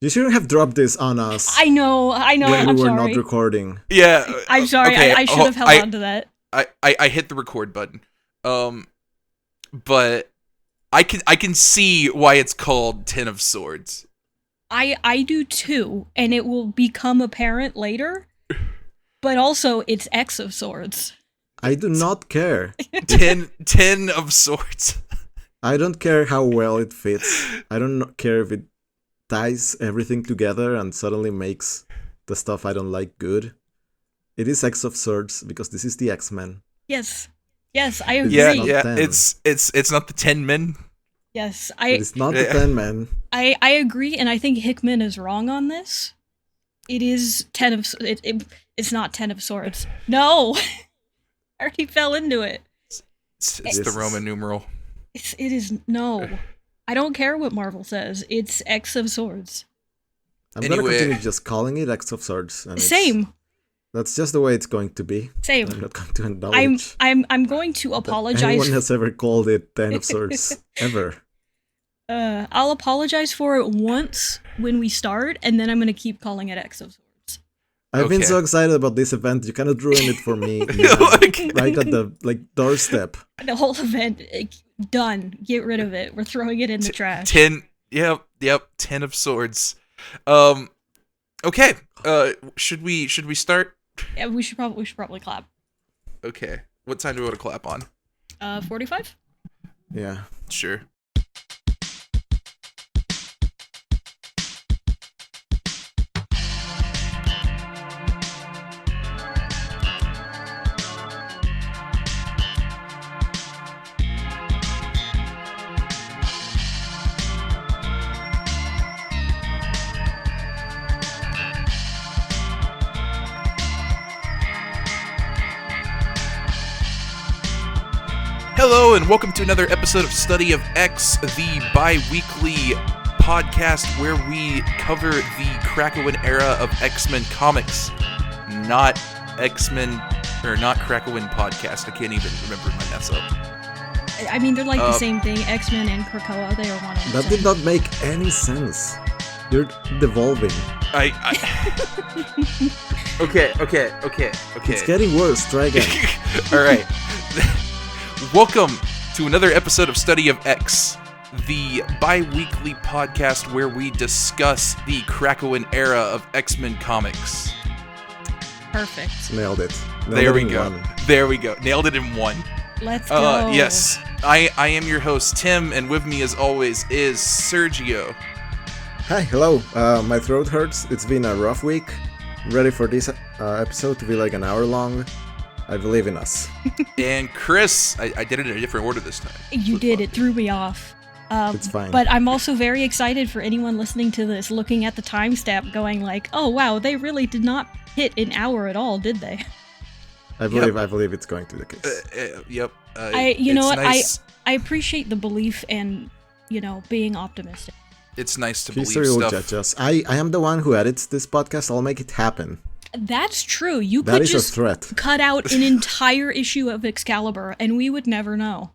You shouldn't have dropped this on us. I know. When I'm we were sorry. not recording. Yeah. I'm sorry. Okay, I should have held on to that. I hit the record button. But I can see why it's called Ten of Swords. I do too, and it will become apparent later. But also, it's X of Swords. I do not care. Ten of Swords. I don't care how well it fits. I don't care if it ties everything together and suddenly makes the stuff I don't like good. It is X of Swords because this is the X-Men. Yes, I agree. Yeah. It's not the 10 men. Yes, it's not the 10 men. I agree, and I think Hickman is wrong on this. It is 10 of it's not 10 of Swords. No, I already fell into it. It's the Roman numeral. It is no. I don't care what Marvel says. It's X of Swords. I'm gonna continue just calling it X of Swords. And Same. That's just the way it's going to be. Same. I'm not going to acknowledge. I'm going to apologize. Anyone has ever called it Ten of Swords ever? I'll apologize for it once when we start, and then I'm gonna keep calling it X of Swords. I've been so excited about this event. You cannot ruin it for me. Now, right at the doorstep. The whole event done. Get rid of it. We're throwing it in the trash. 10. Yep. 10 of Swords. Okay. Should we start? Yeah, we should probably clap. Okay. What time do we want to clap on? 45? Yeah. Sure. Hello, and welcome to another episode of Study of X, the bi-weekly podcast where we cover the Krakoan era of X-Men comics. Not X-Men, or not Krakoan podcast. I can't even remember my mess up. I mean, they're like the same thing. X-Men and Krakoa, they are one of the That same. did not make any sense. You're devolving. Okay. It's getting worse. Try again. All right. Welcome to another episode of Study of X, the bi-weekly podcast where we discuss the Krakoan era of X-Men comics. Perfect. Nailed it. There we go. Nailed it in one. Let's go. Yes. I am your host, Tim, and with me as always is Sergio. Hi, hello. My throat hurts. It's been a rough week. I'm ready for this episode to be like an hour long. I believe in us. And Chris, I did it in a different order this time. You did. It threw me off. It's fine. But I'm also very excited for anyone listening to this, looking at the timestamp, going like, "Oh wow, they really did not hit an hour at all, did they?" I believe it's going to be the case. Yep. Nice. I appreciate the belief and being optimistic. It's nice to believe History will stuff. judge us. I am the one who edits this podcast. I'll make it happen. That's true. You That could is just a threat. cut out an entire issue of Excalibur, and we would never know.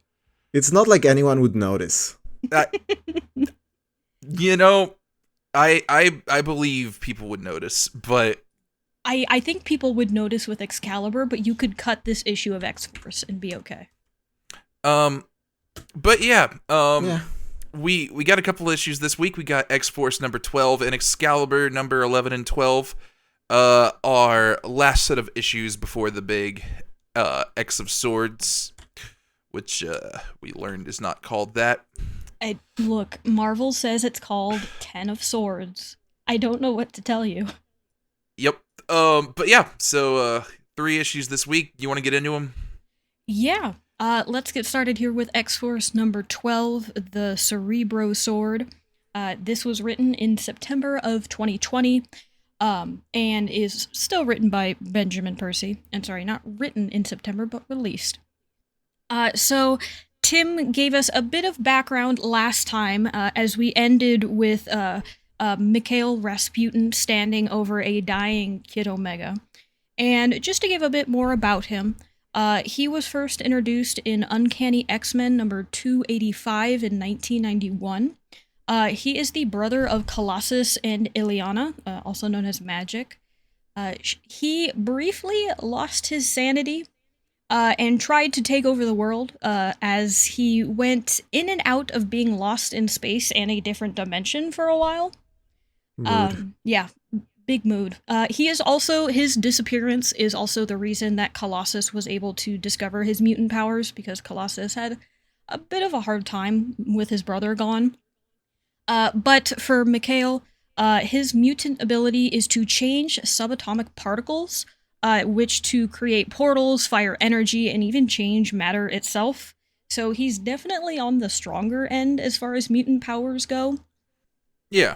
It's not like anyone would notice. I believe people would notice, but I think people would notice with Excalibur, but you could cut this issue of X-Force and be okay. But yeah, Yeah. we got a couple issues this week. We got X-Force number 12 and Excalibur number 11 and 12. Our last set of issues before the big X of Swords, which we learned is not called that. Look, Marvel says it's called 10 of Swords. I don't know what to tell you. Yep. But yeah, so 3 issues this week. You want to get into them? Yeah. Let's get started here with X-Force number 12, the Cerebro Sword. This was written in September of 2020. And is still written by Benjamin Percy. And sorry, not written in September, but released. So Tim gave us a bit of background last time, as we ended with Mikhail Rasputin standing over a dying Kid Omega. And just to give a bit more about him, he was first introduced in Uncanny X-Men number 285 in 1991. He is the brother of Colossus and Ileana, also known as Magic. He briefly lost his sanity and tried to take over the world as he went in and out of being lost in space and a different dimension for a while. Mood. Yeah, big mood. His disappearance is also the reason that Colossus was able to discover his mutant powers, because Colossus had a bit of a hard time with his brother gone. But for Mikhail, his mutant ability is to change subatomic particles, which to create portals, fire energy, and even change matter itself. So he's definitely on the stronger end as far as mutant powers go. Yeah.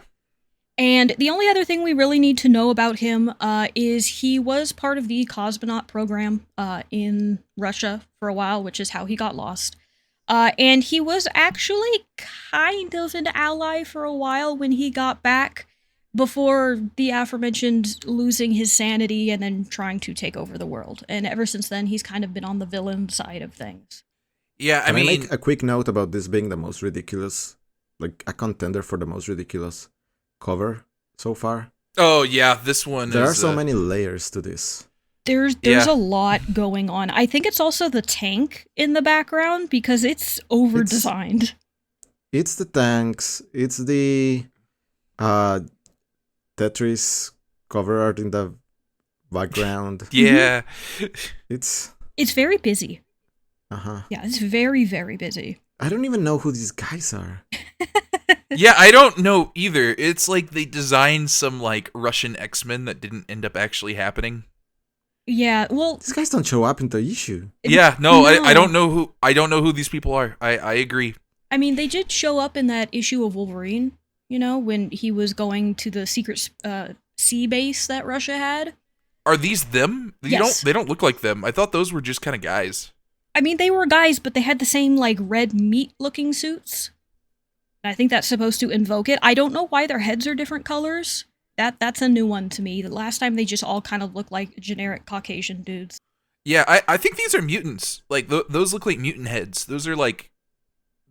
And the only other thing we really need to know about him is he was part of the cosmonaut program in Russia for a while, which is how he got lost. And he was actually kind of an ally for a while when he got back, before the aforementioned losing his sanity and then trying to take over the world. And ever since then, he's kind of been on the villain side of things. Yeah, Can I make a quick note about this being the most ridiculous, like a contender for the most ridiculous cover so far? Oh, yeah, this one There are so many layers to this. There's a lot going on. I think it's also the tank in the background, because it's over-designed. It's the tanks, it's the Tetris cover art in the background. Yeah. It's very busy. Uh-huh. Yeah, it's very, very busy. I don't even know who these guys are. Yeah, I don't know either. It's like they designed some like Russian X-Men that didn't end up actually happening. Yeah, well, These guys don't show up in the issue. Yeah, no. I don't know who these people are. I agree. I mean, they did show up in that issue of Wolverine, when he was going to the secret sea base that Russia had. Are these them? Yes. They don't look like them. I thought those were just kind of guys. I mean, they were guys, but they had the same, like, red meat-looking suits. I think that's supposed to invoke it. I don't know why their heads are different colors. That's a new one to me. The last time they just all kind of looked like generic Caucasian dudes. Yeah, I think these are mutants. Like those look like mutant heads. Those are like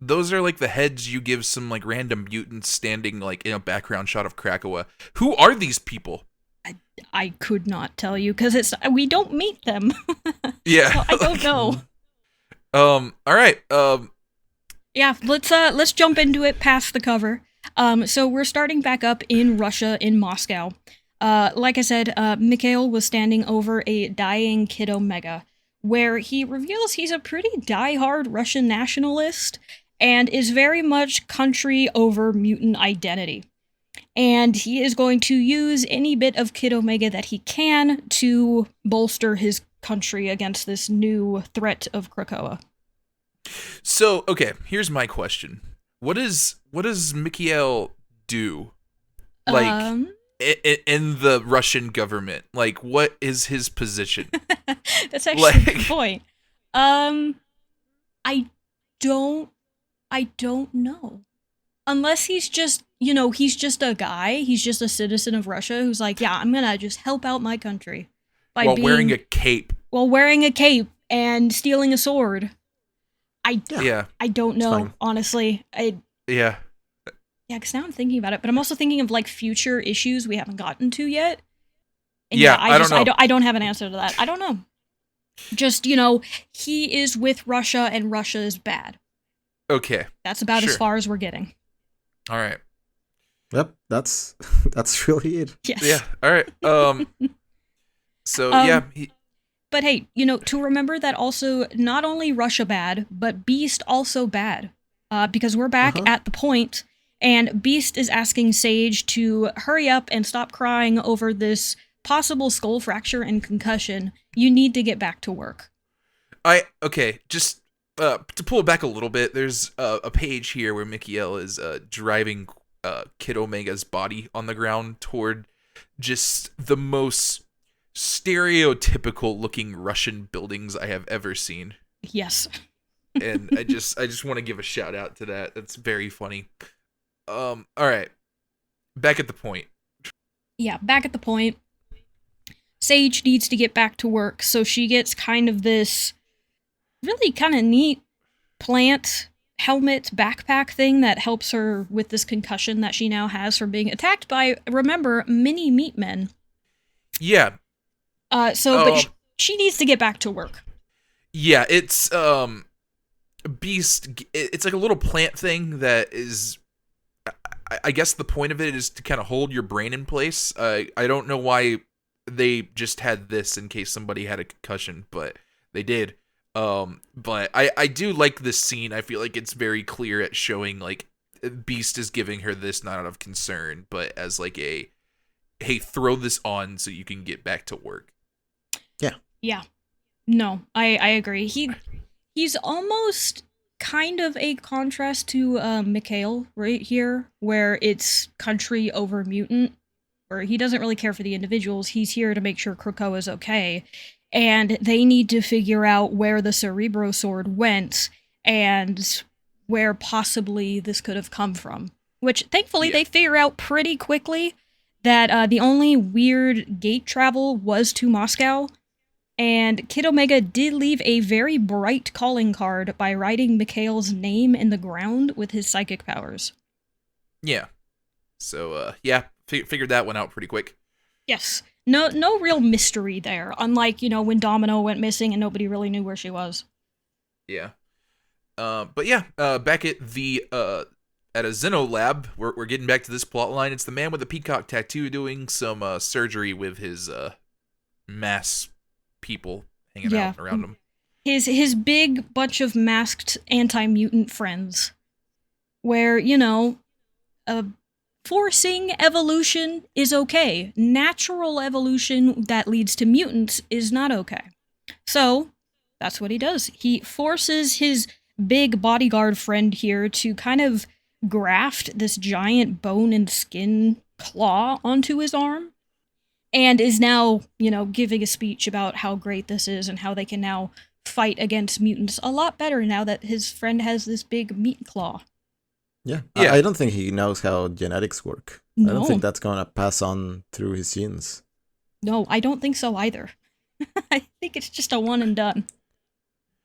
the heads you give some like random mutants standing like in a background shot of Krakoa. Who are these people? I could not tell you, because we don't meet them. Yeah. So I don't know. All right. Yeah, let's jump into it past the cover. So we're starting back up in Russia, in Moscow. Like I said, Mikhail was standing over a dying Kid Omega, where he reveals he's a pretty diehard Russian nationalist and is very much country over mutant identity. And he is going to use any bit of Kid Omega that he can to bolster his country against this new threat of Krakoa. So, okay, here's my question. What does Mikhail do? Like in the Russian government? Like, what is his position? That's actually a good point. I don't know. Unless he's just, he's just a guy. He's just a citizen of Russia who's like, yeah, I'm gonna just help out my country while wearing a cape. While wearing a cape and stealing a sword. I don't know, honestly. Yeah, because now I'm thinking about it, but I'm also thinking of like future issues we haven't gotten to yet. And I don't know. I don't have an answer to that. I don't know. Just, he is with Russia and Russia is bad. Okay. That's about as far as we're getting. All right. Yep, that's really it. Yes. Yeah. All right. So yeah. But hey, to remember that also not only Russia bad, but Beast also bad. Because we're back at the point, and Beast is asking Sage to hurry up and stop crying over this possible skull fracture and concussion. You need to get back to work. Just to pull it back a little bit, there's a page here where Mikhail is driving Kid Omega's body on the ground toward just the most stereotypical looking Russian buildings I have ever seen. Yes. And I just want to give a shout out to that. That's very funny. All right. Back at the point. Yeah, back at the point. Sage needs to get back to work, so she gets kind of this really kind of neat plant helmet backpack thing that helps her with this concussion that she now has from being attacked by, remember, mini meat men. Yeah. But she needs to get back to work. Yeah, it's Beast. It's like a little plant thing that is. I guess the point of it is to kind of hold your brain in place. I don't know why they just had this in case somebody had a concussion, but they did. But I do like this scene. I feel like it's very clear at showing like Beast is giving her this not out of concern, but as like a, hey, throw this on so you can get back to work. Yeah. No, I agree. He's almost kind of a contrast to Mikhail right here, where it's country over mutant, where he doesn't really care for the individuals. He's here to make sure Krakoa is okay. And they need to figure out where the Cerebro sword went and where possibly this could have come from. Which, thankfully, they figure out pretty quickly that the only weird gate travel was to Moscow. And Kid Omega did leave a very bright calling card by writing Mikhail's name in the ground with his psychic powers. Yeah. So, figured that one out pretty quick. Yes. No real mystery there, unlike, when Domino went missing and nobody really knew where she was. Yeah. Back at the at a Xeno lab, we're getting back to this plot line. It's the man with the peacock tattoo doing some surgery with his mass people hanging out around him. His big bunch of masked anti-mutant friends, where, forcing evolution is okay. Natural evolution that leads to mutants is not okay. So, that's what he does. He forces his big bodyguard friend here to kind of graft this giant bone and skin claw onto his arm, and is now, giving a speech about how great this is and how they can now fight against mutants a lot better now that his friend has this big meat claw. Yeah. I don't think he knows how genetics work. No. I don't think that's going to pass on through his genes. No, I don't think so either. I think it's just a one and done.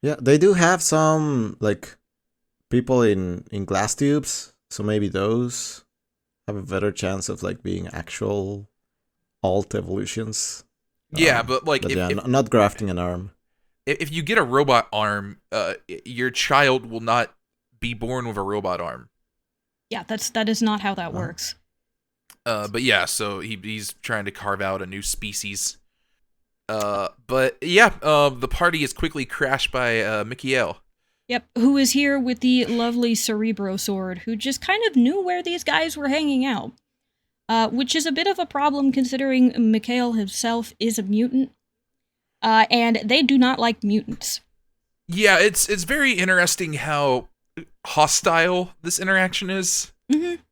Yeah, they do have some, people in glass tubes, so maybe those have a better chance of, being actual alt evolutions. Yeah, but not grafting an arm. If you get a robot arm, your child will not be born with a robot arm. Yeah, that is not how that works. So he's trying to carve out a new species. The party is quickly crashed by Mikhail. Yep, who is here with the lovely Cerebro sword, who just kind of knew where these guys were hanging out. Which is a bit of a problem considering Mikhail himself is a mutant. And they do not like mutants. Yeah, it's very interesting how hostile this interaction is. Mm-hmm.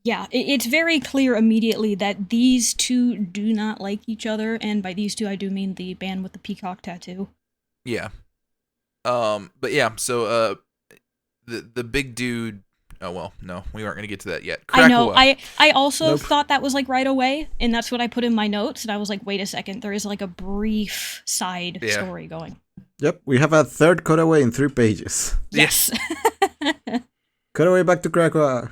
Yeah, it's very clear immediately that these two do not like each other, and by these two I do mean the band with the peacock tattoo. Yeah. So the big dude. Oh, well, no, we aren't going to get to that yet. Krakoa. I know, I also thought that was right away, and that's what I put in my notes, and I was like, wait a second, there is a brief side story going. Yep, we have a third cutaway in 3 pages. Yes. Cutaway back to Krakoa.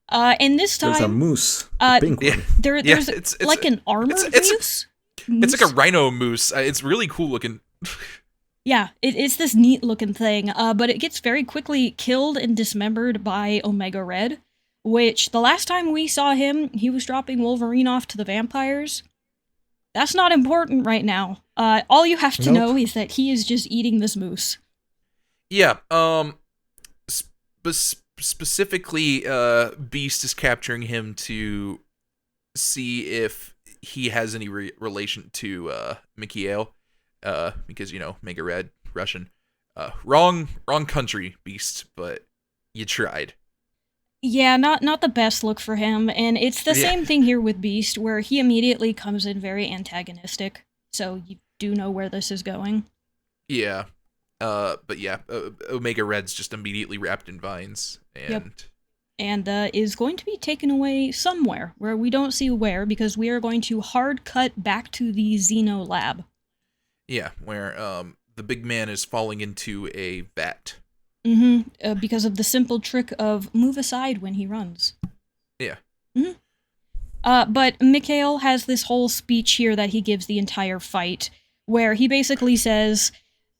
And this time... There's a moose, a pink one. There's an armored moose. It's like a rhino moose. It's really cool looking. Yeah, it's this neat looking thing, but it gets very quickly killed and dismembered by Omega Red, which the last time we saw him, he was dropping Wolverine off to the vampires. That's not important right now. All you have to know is that he is just eating this moose. Yeah, specifically, Beast is capturing him to see if he has any relation to Mikhail. Because, Mega Red, Russian. Wrong country, Beast, but you tried. Yeah, not the best look for him, and it's the same thing here with Beast, where he immediately comes in very antagonistic, so you do know where this is going. Yeah. Omega Red's just immediately wrapped in vines, and is going to be taken away somewhere, where we don't see where, because we are going to hard cut back to the Xeno lab. Yeah, where the big man is falling into a vat. Because of the simple trick of move aside when he runs. Yeah. Mm-hmm. But Mikhail has this whole speech here that he gives the entire fight, where he basically says,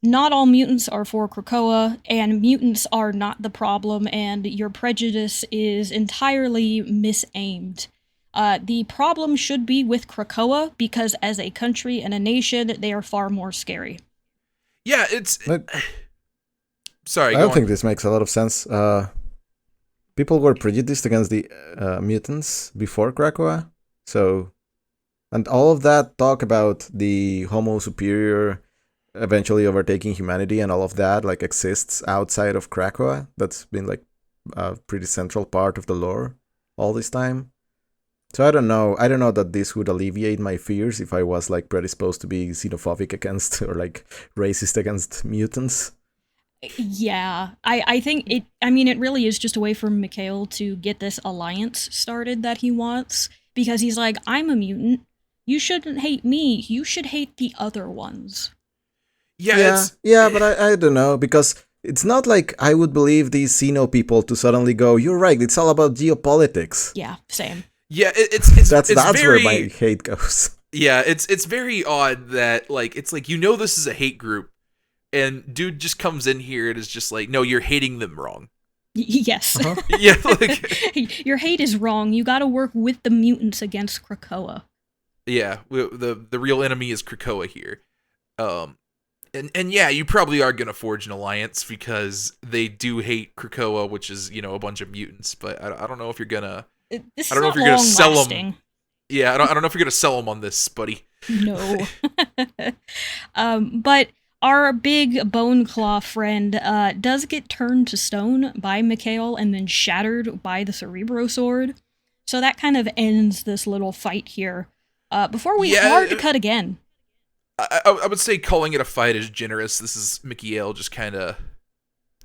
not all mutants are for Krakoa, and mutants are not the problem, and your prejudice is entirely misaimed. The problem should be with Krakoa, because as a country and a nation, they are far more scary. Yeah, it's... Sorry, I go don't on. think this makes a lot of sense. People were prejudiced against the mutants before Krakoa, so, and all of that talk about the Homo superior eventually overtaking humanity and all of that like exists outside of Krakoa. That's been like a pretty central part of the lore all this time. So I don't know that this would alleviate my fears if I was like predisposed to be xenophobic against or like racist against mutants. Yeah, I think it really is just a way for Mikhail to get this alliance started that he wants, because he's like, I'm a mutant. You shouldn't hate me. You should hate the other ones. Yeah, but I don't know, because it's not like I would believe these Xeno people to suddenly go, you're right, it's all about geopolitics. Yeah, same. Yeah, That's very, where my hate goes. Yeah, it's very odd that, like, it's like, this is a hate group, and dude just comes in here and is just like, no, you're hating them wrong. Yes. Uh-huh. Yeah, like... Your hate is wrong. You gotta work with the mutants against Krakoa. Yeah, the real enemy is Krakoa here. And yeah, you probably are gonna forge an alliance because they do hate Krakoa, which is, a bunch of mutants, but I don't know if you're gonna... This I don't know is if you're gonna sell lasting. them. Yeah, I don't know if you're gonna sell them on this, buddy. No. But our big bone claw friend does get turned to stone by Mikhail and then shattered by the Cerebro sword. So that kind of ends this little fight here. Before we hard cut again. I would say calling it a fight is generous. This is Mikhail just kind of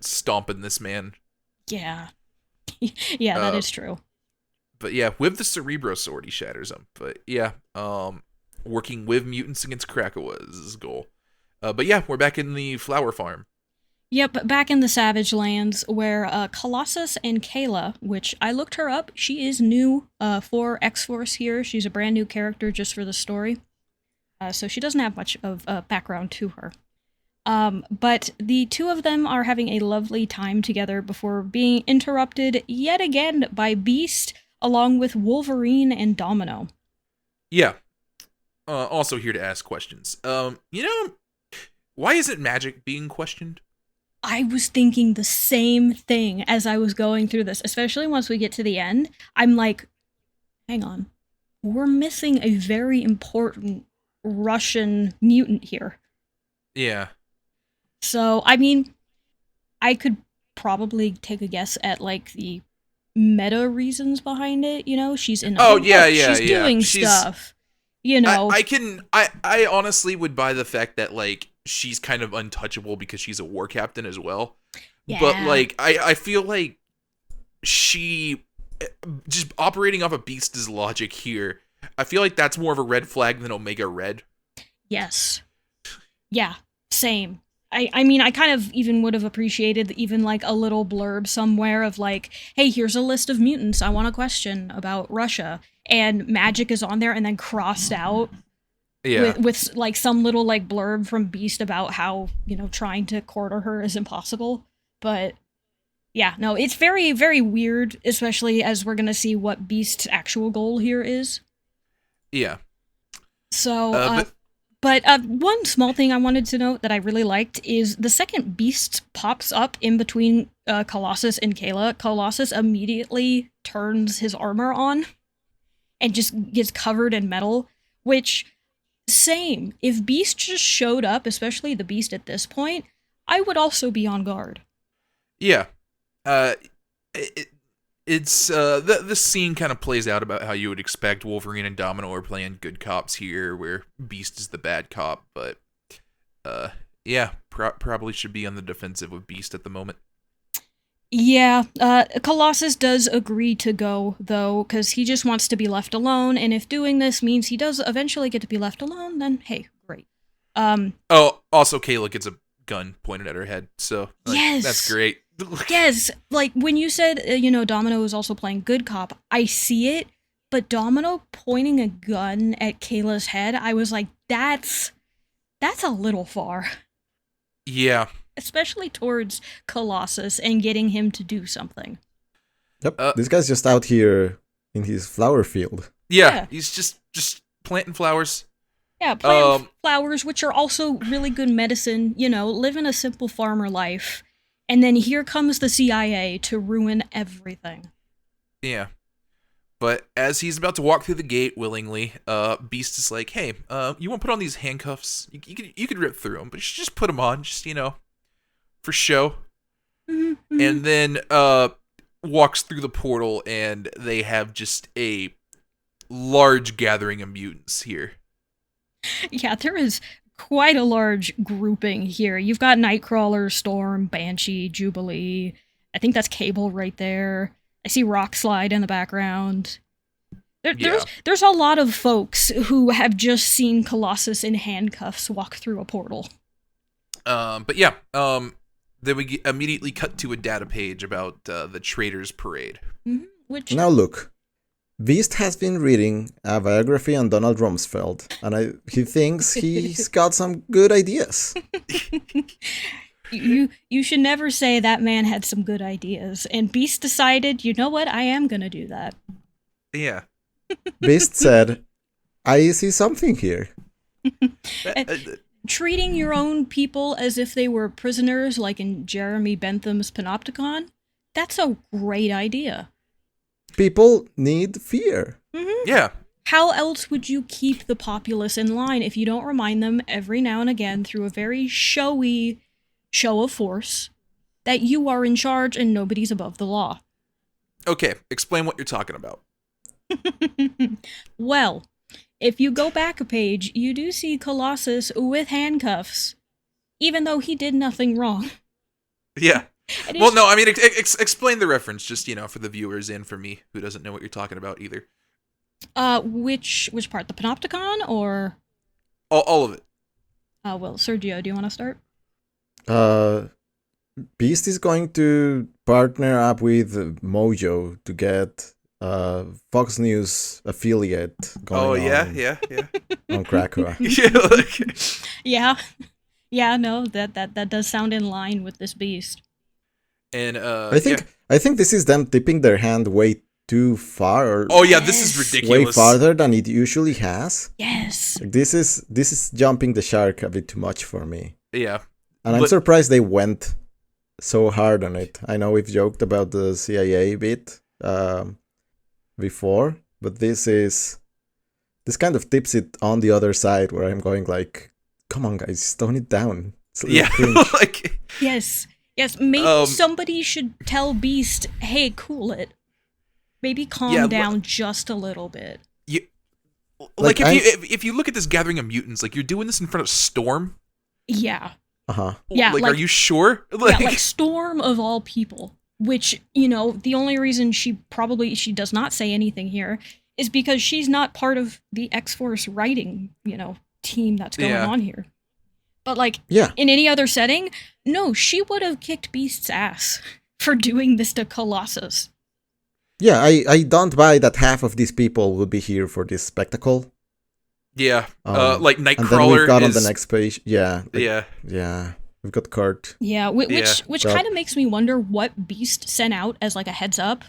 stomping this man. Yeah. Yeah, that is true. But yeah, with the Cerebro sword, he shatters him. But yeah, working with mutants against Krakoa is his goal. But yeah, we're back in the flower farm. Yep, back in the Savage Lands, where Colossus and Kayla, which I looked her up, she is new for X-Force here. She's a brand new character just for the story. So she doesn't have much of a background to her. But the two of them are having a lovely time together before being interrupted yet again by Beast, along with Wolverine and Domino. Yeah. Also here to ask questions. Why isn't magic being questioned? I was thinking the same thing as I was going through this, especially once we get to the end. I'm like, hang on. We're missing a very important Russian mutant here. Yeah. So, I could probably take a guess at, like, the meta reasons behind it, She's in other books. She's doing stuff, I honestly would buy the fact that, like, she's kind of untouchable because she's a war captain as well. Yeah. But, like, I feel like she, just operating off of Beast's logic here, I feel like that's more of a red flag than Omega Red. Yes. Yeah, same. I kind of even would have appreciated even like a little blurb somewhere of like, hey, here's a list of mutants I want to question about Russia, and magic is on there and then crossed out. Yeah. With like some little like blurb from Beast about how, trying to corner her is impossible. But yeah, no, it's very, very weird, especially as we're going to see what Beast's actual goal here is. Yeah. So, but one small thing I wanted to note that I really liked is the second Beast pops up in between Colossus and Kayla. Colossus immediately turns his armor on and just gets covered in metal, which, same. If Beast just showed up, especially the Beast at this point, I would also be on guard. Yeah. It's this scene kind of plays out about how you would expect. Wolverine and Domino are playing good cops here, where Beast is the bad cop. But yeah, probably should be on the defensive with Beast at the moment. Yeah, Colossus does agree to go though, because he just wants to be left alone. And if doing this means he does eventually get to be left alone, then hey, great. Oh, also Kayla gets a gun pointed at her head, so like, yes, that's great. Yes, like when you said, Domino is also playing good cop, I see it, but Domino pointing a gun at Kayla's head, I was like, that's a little far. Yeah. Especially towards Colossus and getting him to do something. Yep, this guy's just out here in his flower field. Yeah, he's just planting flowers. Yeah, plant flowers, which are also really good medicine, living a simple farmer life. And then here comes the CIA to ruin everything. Yeah. But as he's about to walk through the gate willingly, Beast is like, hey, you want to put on these handcuffs? You could rip through them, but you should just put them on, just, for show. Mm-hmm. And then walks through the portal, and they have just a large gathering of mutants here. Yeah, there is quite a large grouping here. You've got Nightcrawler, Storm, Banshee, Jubilee. I think that's Cable right there. I see Rockslide in the background. There's a lot of folks who have just seen Colossus in handcuffs walk through a portal. But yeah, then we immediately cut to a data page about the Traitors Parade. Mm-hmm. Now look, Beast has been reading a biography on Donald Rumsfeld, and he thinks he's got some good ideas. You should never say that man had some good ideas. And Beast decided, you know what, I am gonna do that. Yeah. Beast said, I see something here. Treating your own people as if they were prisoners, like in Jeremy Bentham's Panopticon, that's a great idea. People need fear. Mm-hmm. Yeah. How else would you keep the populace in line if you don't remind them every now and again through a very showy show of force that you are in charge and nobody's above the law? Okay, explain what you're talking about. Well, if you go back a page, you do see Colossus with handcuffs, even though he did nothing wrong. Yeah. Well, no, I mean, explain the reference, just, for the viewers and for me, who doesn't know what you're talking about either. Which part? The Panopticon, or? All of it. Well, Sergio, do you want to start? Beast is going to partner up with Mojo to get Fox News affiliate going on. Yeah. On Krakoa. Yeah, no, that does sound in line with this Beast. And I think this is them tipping their hand way too far. This is ridiculous. Way farther than it usually has. Yes. This is jumping the shark a bit too much for me. Yeah. And I'm surprised they went so hard on it. I know we've joked about the CIA bit before, but this kind of tips it on the other side where I'm going like, come on guys, tone it down. Yeah. Yes, maybe somebody should tell Beast, hey, cool it. Maybe calm down just a little bit. If you look at this gathering of mutants, like, you're doing this in front of Storm? Yeah. Uh-huh. Yeah, are you sure? Like Storm of all people, which, the only reason she does not say anything here is because she's not part of the X-Force writing, team that's going on here. But, in any other setting, no, she would have kicked Beast's ass for doing this to Colossus. Yeah, I don't buy that half of these people would be here for this spectacle. Yeah, like Nightcrawler. And then we've got on the next page. Yeah. Yeah. We've got Kurt. Yeah, which kind of makes me wonder what Beast sent out as like a heads up.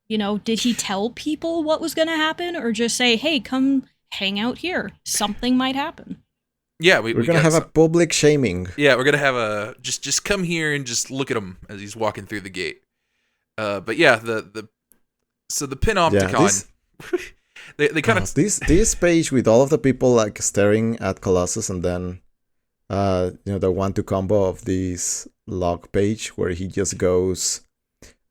Did he tell people what was going to happen, or just say, hey, come hang out here. Something might happen. Yeah, we're going to have a public shaming. Yeah, we're going to have a just come here and just look at him as he's walking through the gate. But yeah, the Panopticon. Yeah, they kind of this page with all of the people like staring at Colossus, and then the 1-2 combo of this log page where he just goes,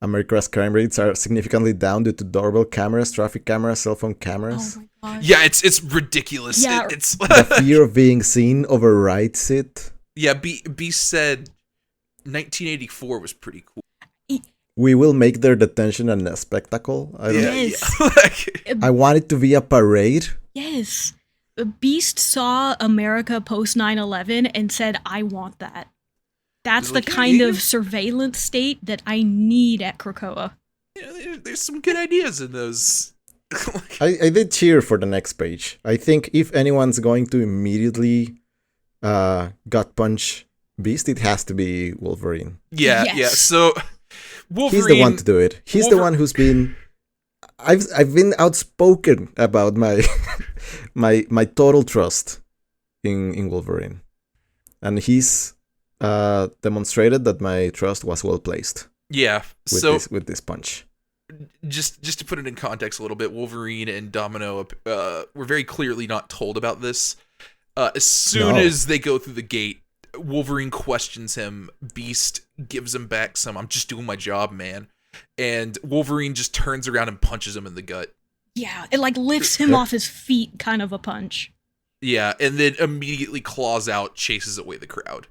America's crime rates are significantly down due to doorbell cameras, traffic cameras, cell phone cameras. Oh my gosh. Yeah, it's ridiculous. Yeah. It's the fear of being seen overrides it. Yeah, Beast said 1984 was pretty cool. We will make their detention a spectacle. Yes. I want it to be a parade. Yes. Beast saw America post 9/11 and said, I want that. That's Like, the hey, kind of surveillance state that I need at Krakoa. there's some good ideas in those. I did cheer for the next page. I think if anyone's going to immediately gut punch Beast, it has to be Wolverine. Yeah. Yes. So Wolverine. He's the one to do it. He's the one who's been. I've been outspoken about my my total trust in Wolverine, and he's demonstrated that my trust was well placed. Yeah. With this punch. Just to put it in context a little bit, Wolverine and Domino were very clearly not told about this. As soon as they go through the gate, Wolverine questions him. Beast gives him back some, "I'm just doing my job, man." And Wolverine just turns around and punches him in the gut. Yeah, it like lifts him off his feet, kind of a punch. Yeah, and then immediately claws out, chases away the crowd.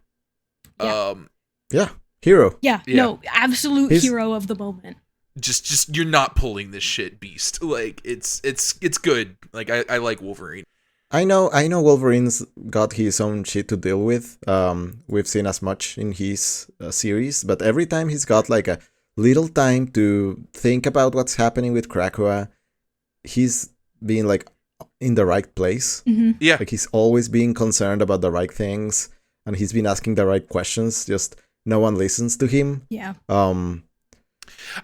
Yeah. Hero. Yeah, no, absolute hero of the moment. Just you're not pulling this shit, Beast. Like it's good. Like I like Wolverine. I know Wolverine's got his own shit to deal with. We've seen as much in his series, but every time he's got like a little time to think about what's happening with Krakoa, he's being like in the right place. Mm-hmm. Yeah. Like he's always being concerned about the right things, and he's been asking the right questions. Just no one listens to him. Yeah.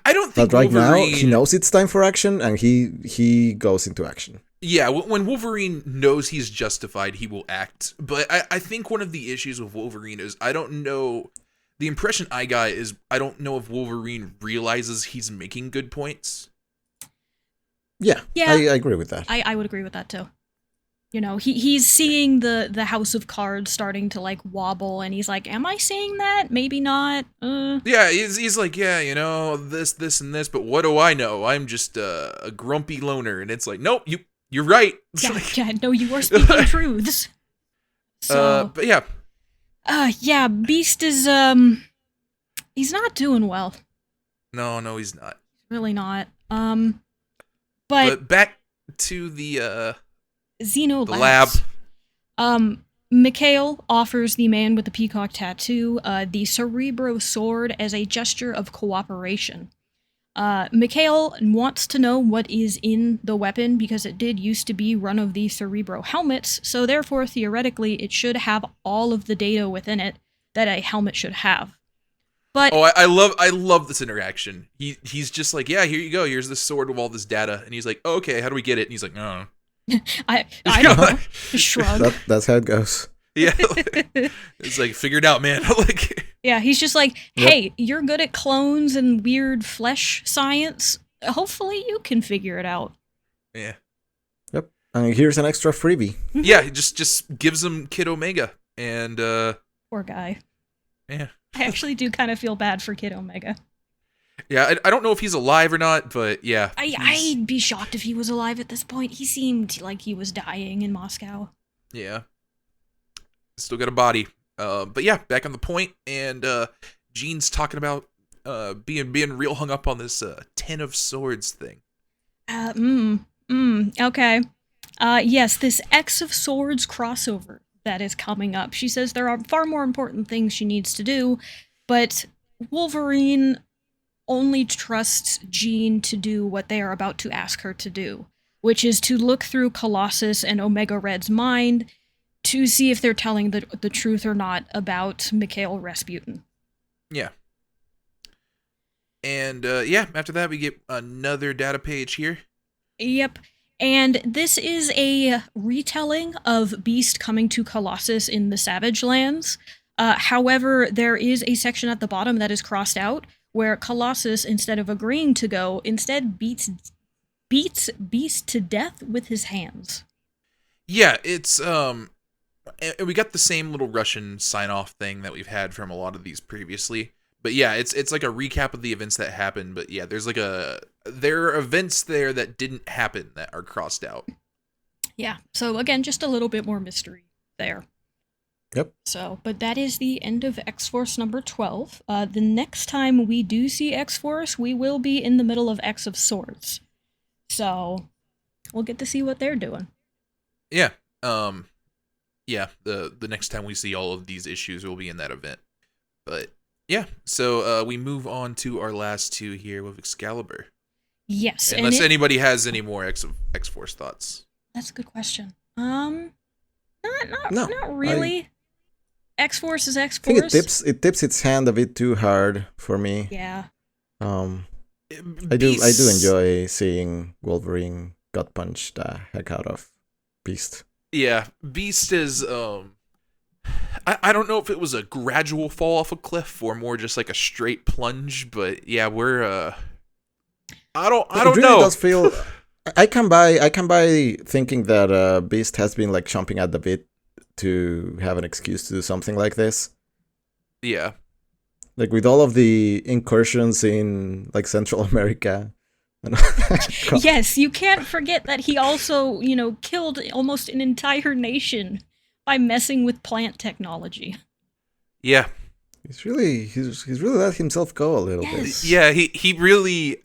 I don't think But right Wolverine... now he knows it's time for action, and he goes into action. Yeah, when Wolverine knows he's justified, he will act. But I think one of the issues with Wolverine is I don't know. The impression I got is I don't know if Wolverine realizes he's making good points. Yeah. I agree with that. I would agree with that too. You know, he's seeing the House of Cards starting to like wobble, and he's like, "Am I seeing that? Maybe not." Yeah, he's like, yeah, you know, this, and this, but what do I know? I'm just a grumpy loner, and it's like, nope, you're right. Yeah, no, you are speaking truths. So, but yeah. Yeah, Beast is he's not doing well. No, he's not. Really not. But back to the Xeno lab. Mikhail offers the man with the peacock tattoo the Cerebro sword as a gesture of cooperation. Mikhail wants to know what is in the weapon because it did used to be one of the Cerebro helmets, so therefore, theoretically, it should have all of the data within it that a helmet should have. But I love this interaction. He's just like, yeah, here you go. Here's this sword with all this data, and he's like, oh, okay, how do we get it? And he's like, no. I don't know. Shrug. That's how it goes. Yeah, it's like, figure it out, man. Like, yeah, he's just like, hey, you're good at clones and weird flesh science. Hopefully you can figure it out. Yeah. Yep. And here's an extra freebie. Yeah, he just gives him Kid Omega, and poor guy. Yeah. I actually do kind of feel bad for Kid Omega. Yeah, I don't know if he's alive or not, but yeah. I'd be shocked if he was alive at this point. He seemed like he was dying in Moscow. Yeah. Still got a body. But yeah, back on the point, and Jean's talking about being real hung up on this 10 of Swords thing. Okay. Yes, this X of Swords crossover that is coming up. She says there are far more important things she needs to do, but Wolverine only trusts Jean to do what they are about to ask her to do, which is to look through Colossus and Omega Red's mind to see if they're telling the truth or not about Mikhail Rasputin. Yeah. And yeah, after that we get another data page here. Yep. And this is a retelling of Beast coming to Colossus in the Savage Lands. However, there is a section at the bottom that is crossed out where Colossus, instead of agreeing to go, instead beats Beast to death with his hands. Yeah, it's we got the same little Russian sign-off thing that we've had from a lot of these previously. But yeah, it's like a recap of the events that happened. But yeah, there are events there that didn't happen that are crossed out. Yeah, so again, just a little bit more mystery there. Yep. So, but that is the end of X-Force number 12. The next time we do see X-Force, we will be in the middle of X of Swords. So, we'll get to see what they're doing. Yeah. Yeah, the next time we see all of these issues will be in that event. But yeah, so we move on to our last two here with Excalibur. Yes. Unless anybody has any more X-Force thoughts. That's a good question. No, Not really. X-Force is I X-Force. think it tips its hand a bit too hard for me. Yeah. I do enjoy seeing Wolverine gut punch the heck out of Beast. Yeah, Beast is I don't know if it was a gradual fall off a cliff or more just like a straight plunge, but yeah, we're I don't It really know. does feel I can buy thinking that Beast has been like chomping at the bit to have an excuse to do something like this. Yeah. Like with all of the incursions in like Central America. Yes, you can't forget that he also, killed almost an entire nation by messing with plant technology. Yeah. He's really let himself go a little bit. Yeah, he really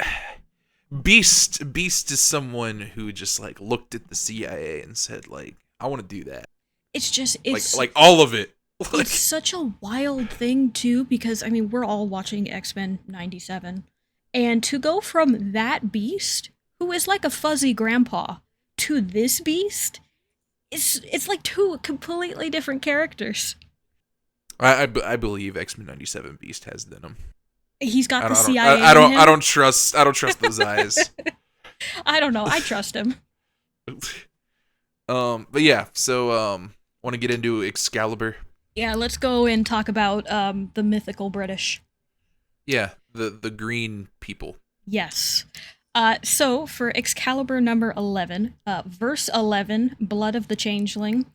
Beast is someone who just like looked at the CIA and said like, I want to do that. It's like all of it. It's such a wild thing too, because we're all watching X-Men 97, and to go from that Beast, who is like a fuzzy grandpa, to this Beast, it's like two completely different characters. I believe X-Men 97 Beast has it in him. He's got the CIA. I don't trust those eyes. I don't know. I trust him. But yeah, so want to get into Excalibur? Yeah, let's go and talk about the mythical British. Yeah, the green people. Yes. So for Excalibur number 11, verse 11, Blood of the Changeling.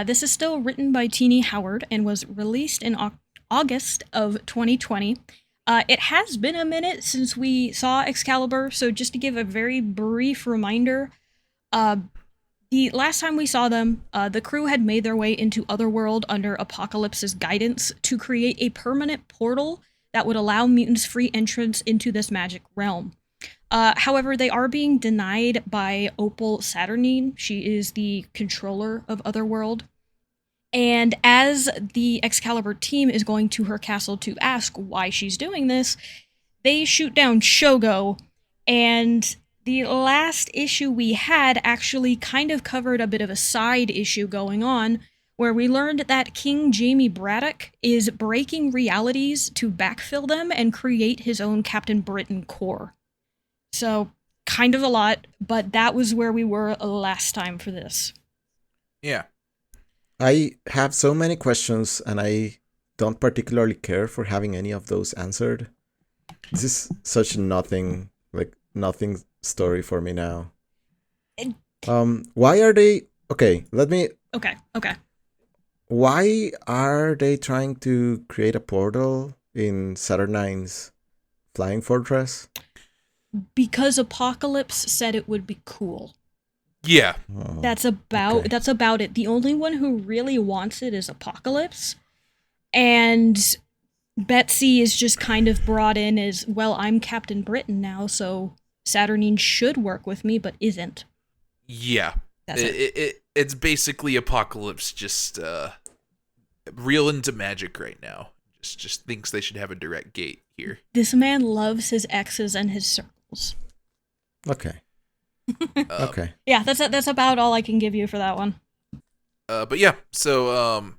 This is still written by Teenie Howard and was released in August of 2020. It has been a minute since we saw Excalibur, so just to give a very brief reminder, the last time we saw them, the crew had made their way into Otherworld under Apocalypse's guidance to create a permanent portal that would allow mutants free entrance into this magic realm. However, they are being denied by Opal Saturnine. She is the controller of Otherworld. And as the Excalibur team is going to her castle to ask why she's doing this, they shoot down Shogo, and the last issue we had actually kind of covered a bit of a side issue going on, where we learned that King Jamie Braddock is breaking realities to backfill them and create his own Captain Britain Corps. So, kind of a lot, but that was where we were last time for this. Yeah. I have so many questions, and I don't particularly care for having any of those answered. This is such nothing story for me now. Why are they... Okay. Why are they trying to create a portal in Saturnine's flying fortress? Because Apocalypse said it would be cool. Yeah. Oh, That's about it. The only one who really wants it is Apocalypse. And Betsy is just kind of brought in as, well, I'm Captain Britain now, so Saturnine should work with me, but isn't. Yeah. That's it. It's basically Apocalypse just real into magic right now. Just thinks they should have a direct gate here. This man loves his X's and his circles. Okay. Okay. Yeah, that's about all I can give you for that one. But yeah, so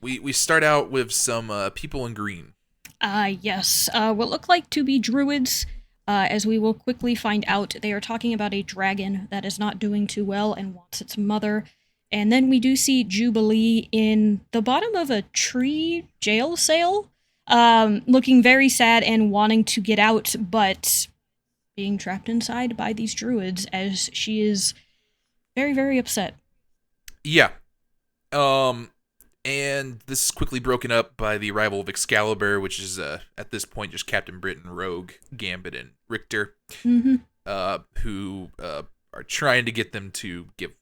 we start out with some people in green. Yes. What look like to be druids. As we will quickly find out, they are talking about a dragon that is not doing too well and wants its mother. And then we do see Jubilee in the bottom of a tree jail cell, looking very sad and wanting to get out, but being trapped inside by these druids as she is very, very upset. Yeah. And this is quickly broken up by the arrival of Excalibur, which is at this point just Captain Britain, Rogue, Gambit, and Richter, who are trying to get them to give.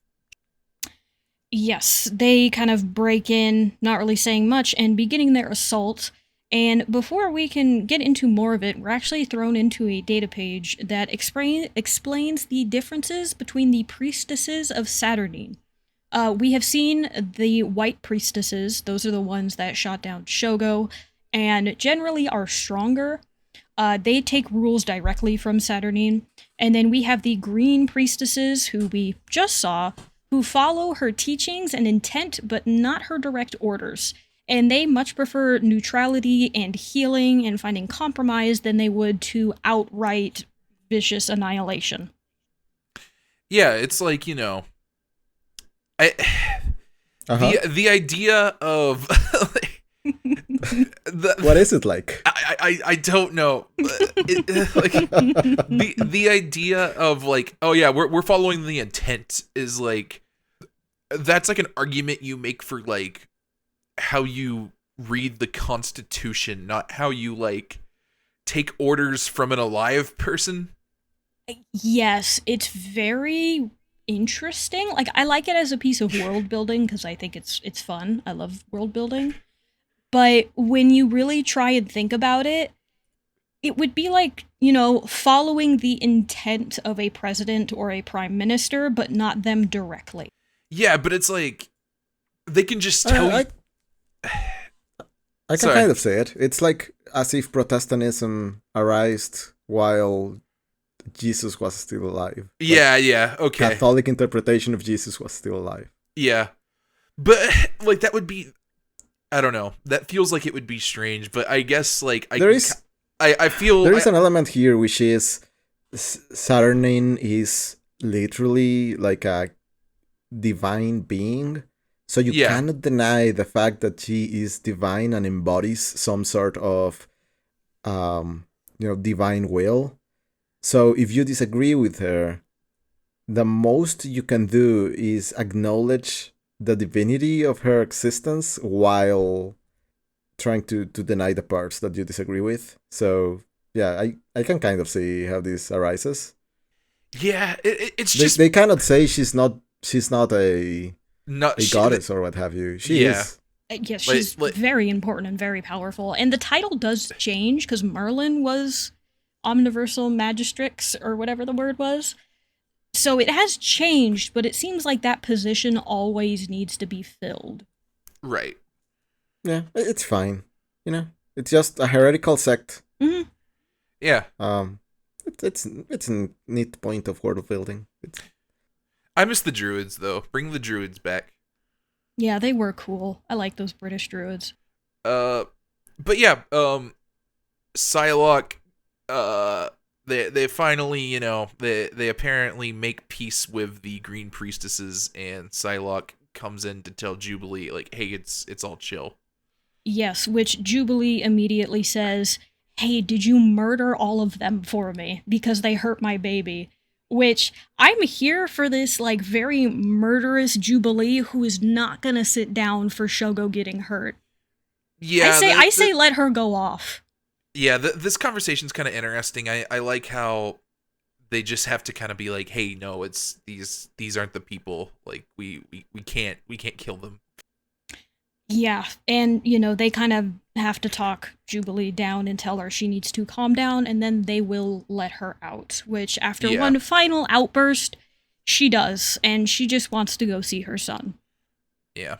Yes, they kind of break in, not really saying much, and beginning their assault. And before we can get into more of it, we're actually thrown into a data page that explains the differences between the priestesses of Saturnine. We have seen the white priestesses, those are the ones that shot down Shogo, and generally are stronger. They take rules directly from Saturnine. And then we have the green priestesses, who we just saw, who follow her teachings and intent, but not her direct orders. And they much prefer neutrality and healing and finding compromise than they would to outright vicious annihilation. Yeah, it's like, I the idea of what is it like? I don't know. The idea of like, oh yeah, we're following the intent is like, that's like an argument you make for like how you read the Constitution, not how you like take orders from an alive person. Yes, it's very interesting. Like, I like it as a piece of world building because I think it's fun. I love world building. But when you really try and think about it, it would be like, following the intent of a president or a prime minister, but not them directly. Yeah, but it's like, they can just tell you. I can kind of say it. It's like as if Protestantism arose while Jesus was still alive. Yeah, okay. Catholic interpretation of Jesus was still alive. Yeah. But, like, that would be, I don't know. That feels like it would be strange, but I guess, like, I feel... There is an element here which is Saturnine is literally like a divine being. So you cannot deny the fact that she is divine and embodies some sort of, divine will. So if you disagree with her, the most you can do is acknowledge the divinity of her existence while trying to deny the parts that you disagree with. So yeah, I can kind of see how this arises. Yeah, it's just... They cannot say she's not a goddess or what have you. She is. Yes, she's very important and very powerful. And the title does change because Merlin was Omniversal Magistrix or whatever the word was. So it has changed, but it seems like that position always needs to be filled. Right. Yeah, it's fine. It's just a heretical sect. Mm-hmm. Yeah. It's a neat point of world building. I miss the druids though. Bring the druids back. Yeah, they were cool. I like those British druids. But yeah, Psylocke, they finally, they apparently make peace with the green priestesses, and Psylocke comes in to tell Jubilee, like, hey, it's all chill. Yes, which Jubilee immediately says, hey, did you murder all of them for me? Because they hurt my baby. Which, I'm here for this, like, very murderous Jubilee who is not gonna sit down for Shogo getting hurt. Yeah, I say let her go off. Yeah, this conversation's kind of interesting. I like how they just have to kind of be like, hey, no, it's these aren't the people. Like, we can't kill them. Yeah, and, they kind of have to talk Jubilee down and tell her she needs to calm down, and then they will let her out, which after one final outburst, she does, and she just wants to go see her son. Yeah.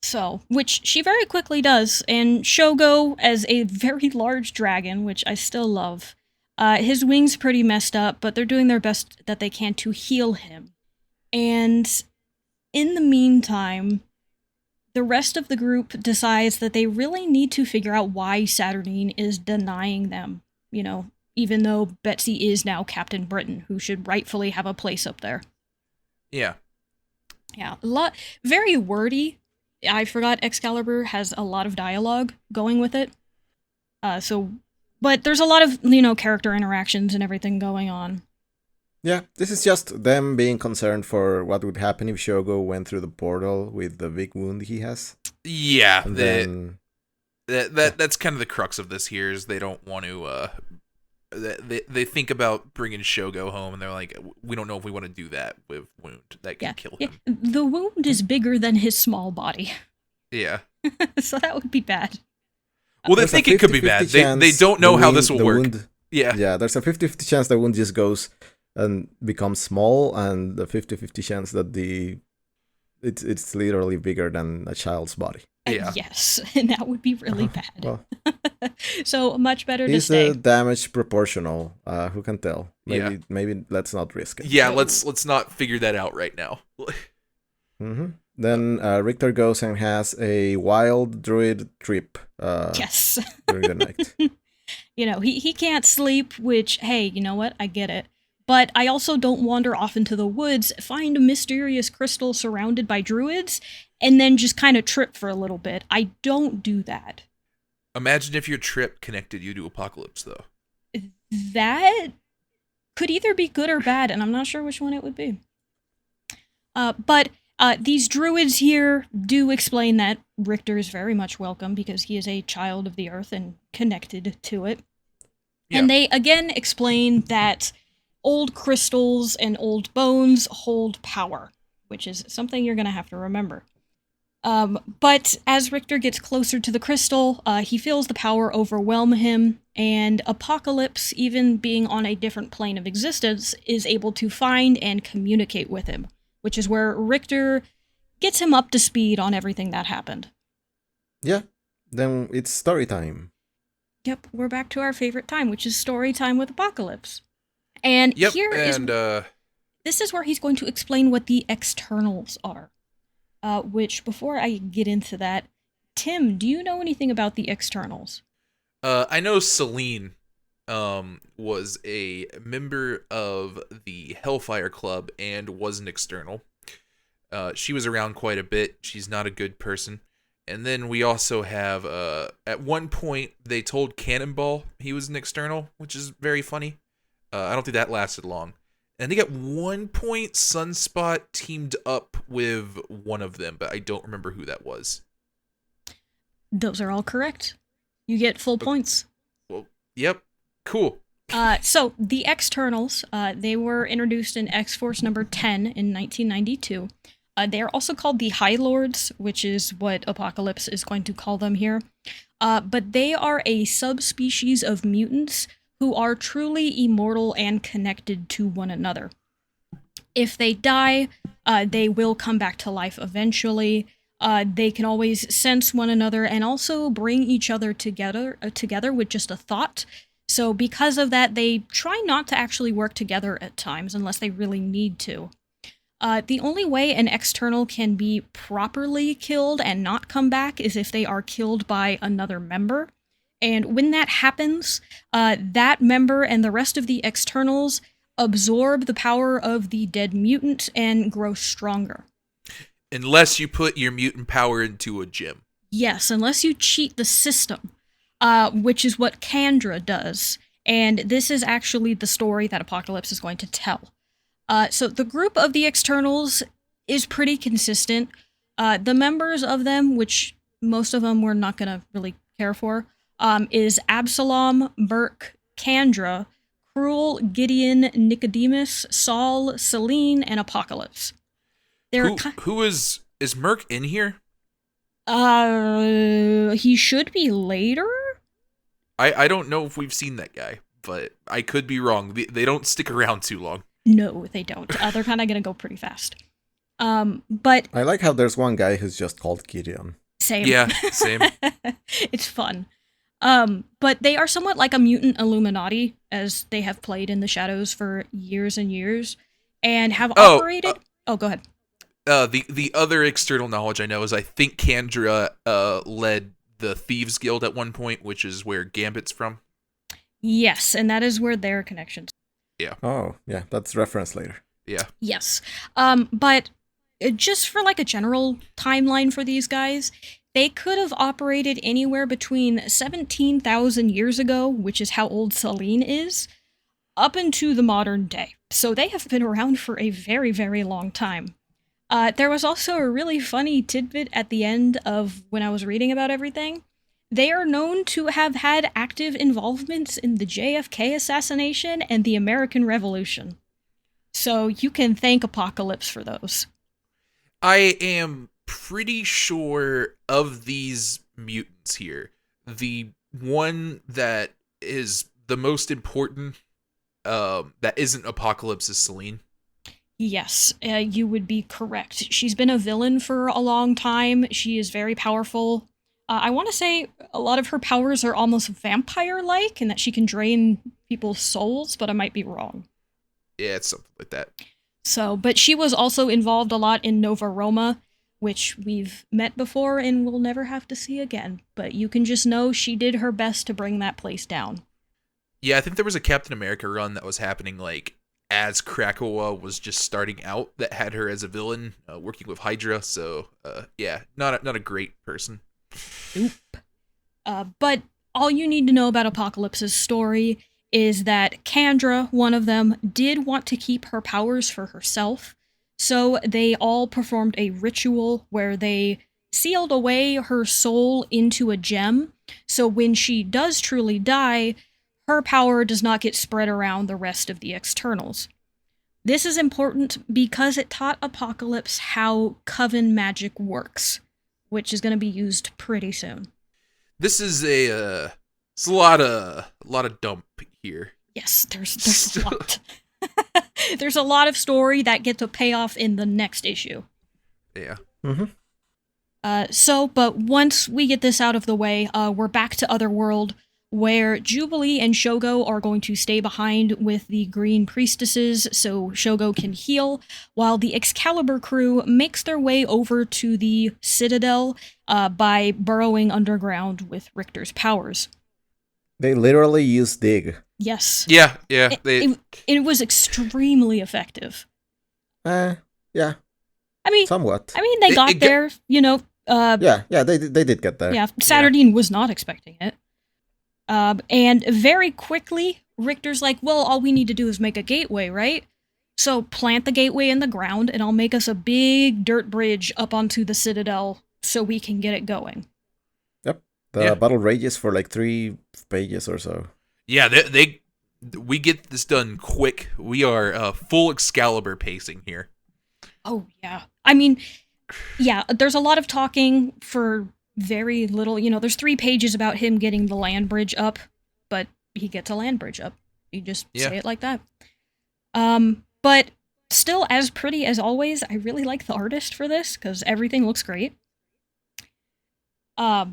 So, which she very quickly does, and Shogo, as a very large dragon, which I still love, his wings pretty messed up, but they're doing their best that they can to heal him. And in the meantime, the rest of the group decides that they really need to figure out why Saturnine is denying them, even though Betsy is now Captain Britain, who should rightfully have a place up there. Yeah. Yeah, very wordy. I forgot Excalibur has a lot of dialogue going with it. But there's a lot of, character interactions and everything going on. Yeah, this is just them being concerned for what would happen if Shogo went through the portal with the big wound he has. Yeah, that's kind of the crux of this here, is they don't want to, they think about bringing Shogo home, and they're like, we don't know if we want to do that with wound. That can kill him. Yeah. The wound is bigger than his small body. Yeah. So that would be bad. Well, they think it could be bad. They don't know how this will work. Yeah, there's a 50-50 chance the wound just goes and becomes small, and the 50-50 chance that the It's literally bigger than a child's body. Yeah. Yes, and that would be really bad. Well, So much better to is stay. the damage proportional? Who can tell? Yeah. Maybe let's not risk it. Yeah, No. let's not figure that out right now. Then Richter goes and has a wild druid trip Yes. during the night. He can't sleep, which, hey, you know what? I get it. But I also don't wander off into the woods, find a mysterious crystal surrounded by druids, and then just kind of trip for a little bit. I don't do that. Imagine if your trip connected you to Apocalypse, though. That could either be good or bad, and I'm not sure which one it would be. But these druids here do explain that Richter is very much welcome because he is a child of the earth and connected to it. Yeah. And they again explain that old crystals and old bones hold power, which is something you're going to have to remember. But as Richter gets closer to the crystal, he feels the power overwhelm him, and Apocalypse, even being on a different plane of existence, is able to find and communicate with him, which is where Richter gets him up to speed on everything that happened. Yeah, then it's story time. Yep, we're back to our favorite time, which is story time with Apocalypse. And Yep, this is where he's going to explain what the externals are. Which, before I get into that, Tim, do you know anything about the externals? I know Celine was a member of the Hellfire Club and was an external. She was around quite a bit. She's not a good person. And then we also have, at one point, they told Cannonball he was an external, which is very funny. I don't think that lasted long. And I think at one point, Sunspot teamed up with one of them, but I don't remember who that was. Those are all correct. You get full points. Well, yep. Cool. So, the externals, they were introduced in X-Force number 10 in 1992. They are also called the High Lords, which is what Apocalypse is going to call them here. But they are a subspecies of mutants who are truly immortal and connected to one another. If they die, they will come back to life eventually. They can always sense one another and also bring each other together with just a thought. So because of that, they try not to actually work together at times unless they really need to. The only way an external can be properly killed and not come back is if they are killed by another member. And when that happens, that member and the rest of the externals absorb the power of the dead mutant and grow stronger. Unless you put your mutant power into a gym. Yes, unless you cheat the system, which is what Kandra does. And this is actually the story that Apocalypse is going to tell. So the group of the externals is pretty consistent. The members of them, which most of them we're not going to really care for, is Absalom, Burke, Kandra, Cruel, Gideon, Nicodemus, Saul, Celine, and Apocalypse. Who is Merc in here? He should be later? I don't know if we've seen that guy, but I could be wrong. They don't stick around too long. No, they don't. They're kind of going to go pretty fast. But I like how there's one guy who's just called Gideon. same. Yeah, same. It's fun. But they are somewhat like a mutant Illuminati, as they have played in the shadows for years and years, and have operated... go ahead. The other external knowledge I know is I think Kandra led the Thieves Guild at one point, which is where Gambit's from. Yes, and that is where their connections... Yeah. Oh, yeah, that's referenced later. Yeah. Yes. But just for like a general timeline for these guys, they could have operated anywhere between 17,000 years ago, which is how old Celine is, up into the modern day. So they have been around for a very, very long time. There was also a really funny tidbit at the end of when I was reading about everything. They are known to have had active involvements in the JFK assassination and the American Revolution. So you can thank Apocalypse for those. I am pretty sure of these mutants here, the one that is the most important that isn't Apocalypse is Celine. Yes, you would be correct. She's been a villain for a long time. She is very powerful. I want to say a lot of her powers are almost vampire-like, and that she can drain people's souls, but I might be wrong. Yeah, it's something like that. So, but she was also involved a lot in Nova Roma, which we've met before and will never have to see again. But you can just know she did her best to bring that place down. Yeah, I think there was a Captain America run that was happening like as Krakoa was just starting out that had her as a villain working with Hydra. So yeah, not a great person. Nope. But all you need to know about Apocalypse's story is that Kandra, one of them, did want to keep her powers for herself. So they all performed a ritual where they sealed away her soul into a gem. So when she does truly die, her power does not get spread around the rest of the externals. This is important because it taught Apocalypse how Coven magic works, which is going to be used pretty soon. This is it's a lot of dump here. Yes, there's a lot. There's a lot of story that gets a payoff in the next issue. Yeah. Mm-hmm. But once we get this out of the way, we're back to Otherworld, where Jubilee and Shogo are going to stay behind with the Green Priestesses so Shogo can heal, while the Excalibur crew makes their way over to the Citadel by burrowing underground with Richter's powers. They literally use dig. Yes. Yeah. It was extremely effective. Yeah. I mean, Somewhat. they got there, you know. Yeah, they did get there. Yeah, Saturnine was not expecting it. And very quickly, Richter's like, well, all we need to do is make a gateway, right? So plant the gateway in the ground, and I'll make us a big dirt bridge up onto the Citadel so we can get it going. Yep. The battle rages for like 3 pages or so. Yeah, we get this done quick. We are full Excalibur pacing here. Oh, yeah. I mean, yeah, there's a lot of talking for very little. You know, there's 3 pages about him getting the land bridge up, but he gets a land bridge up. You just say it like that. But still as pretty as always. I really like the artist for this because everything looks great. Yeah.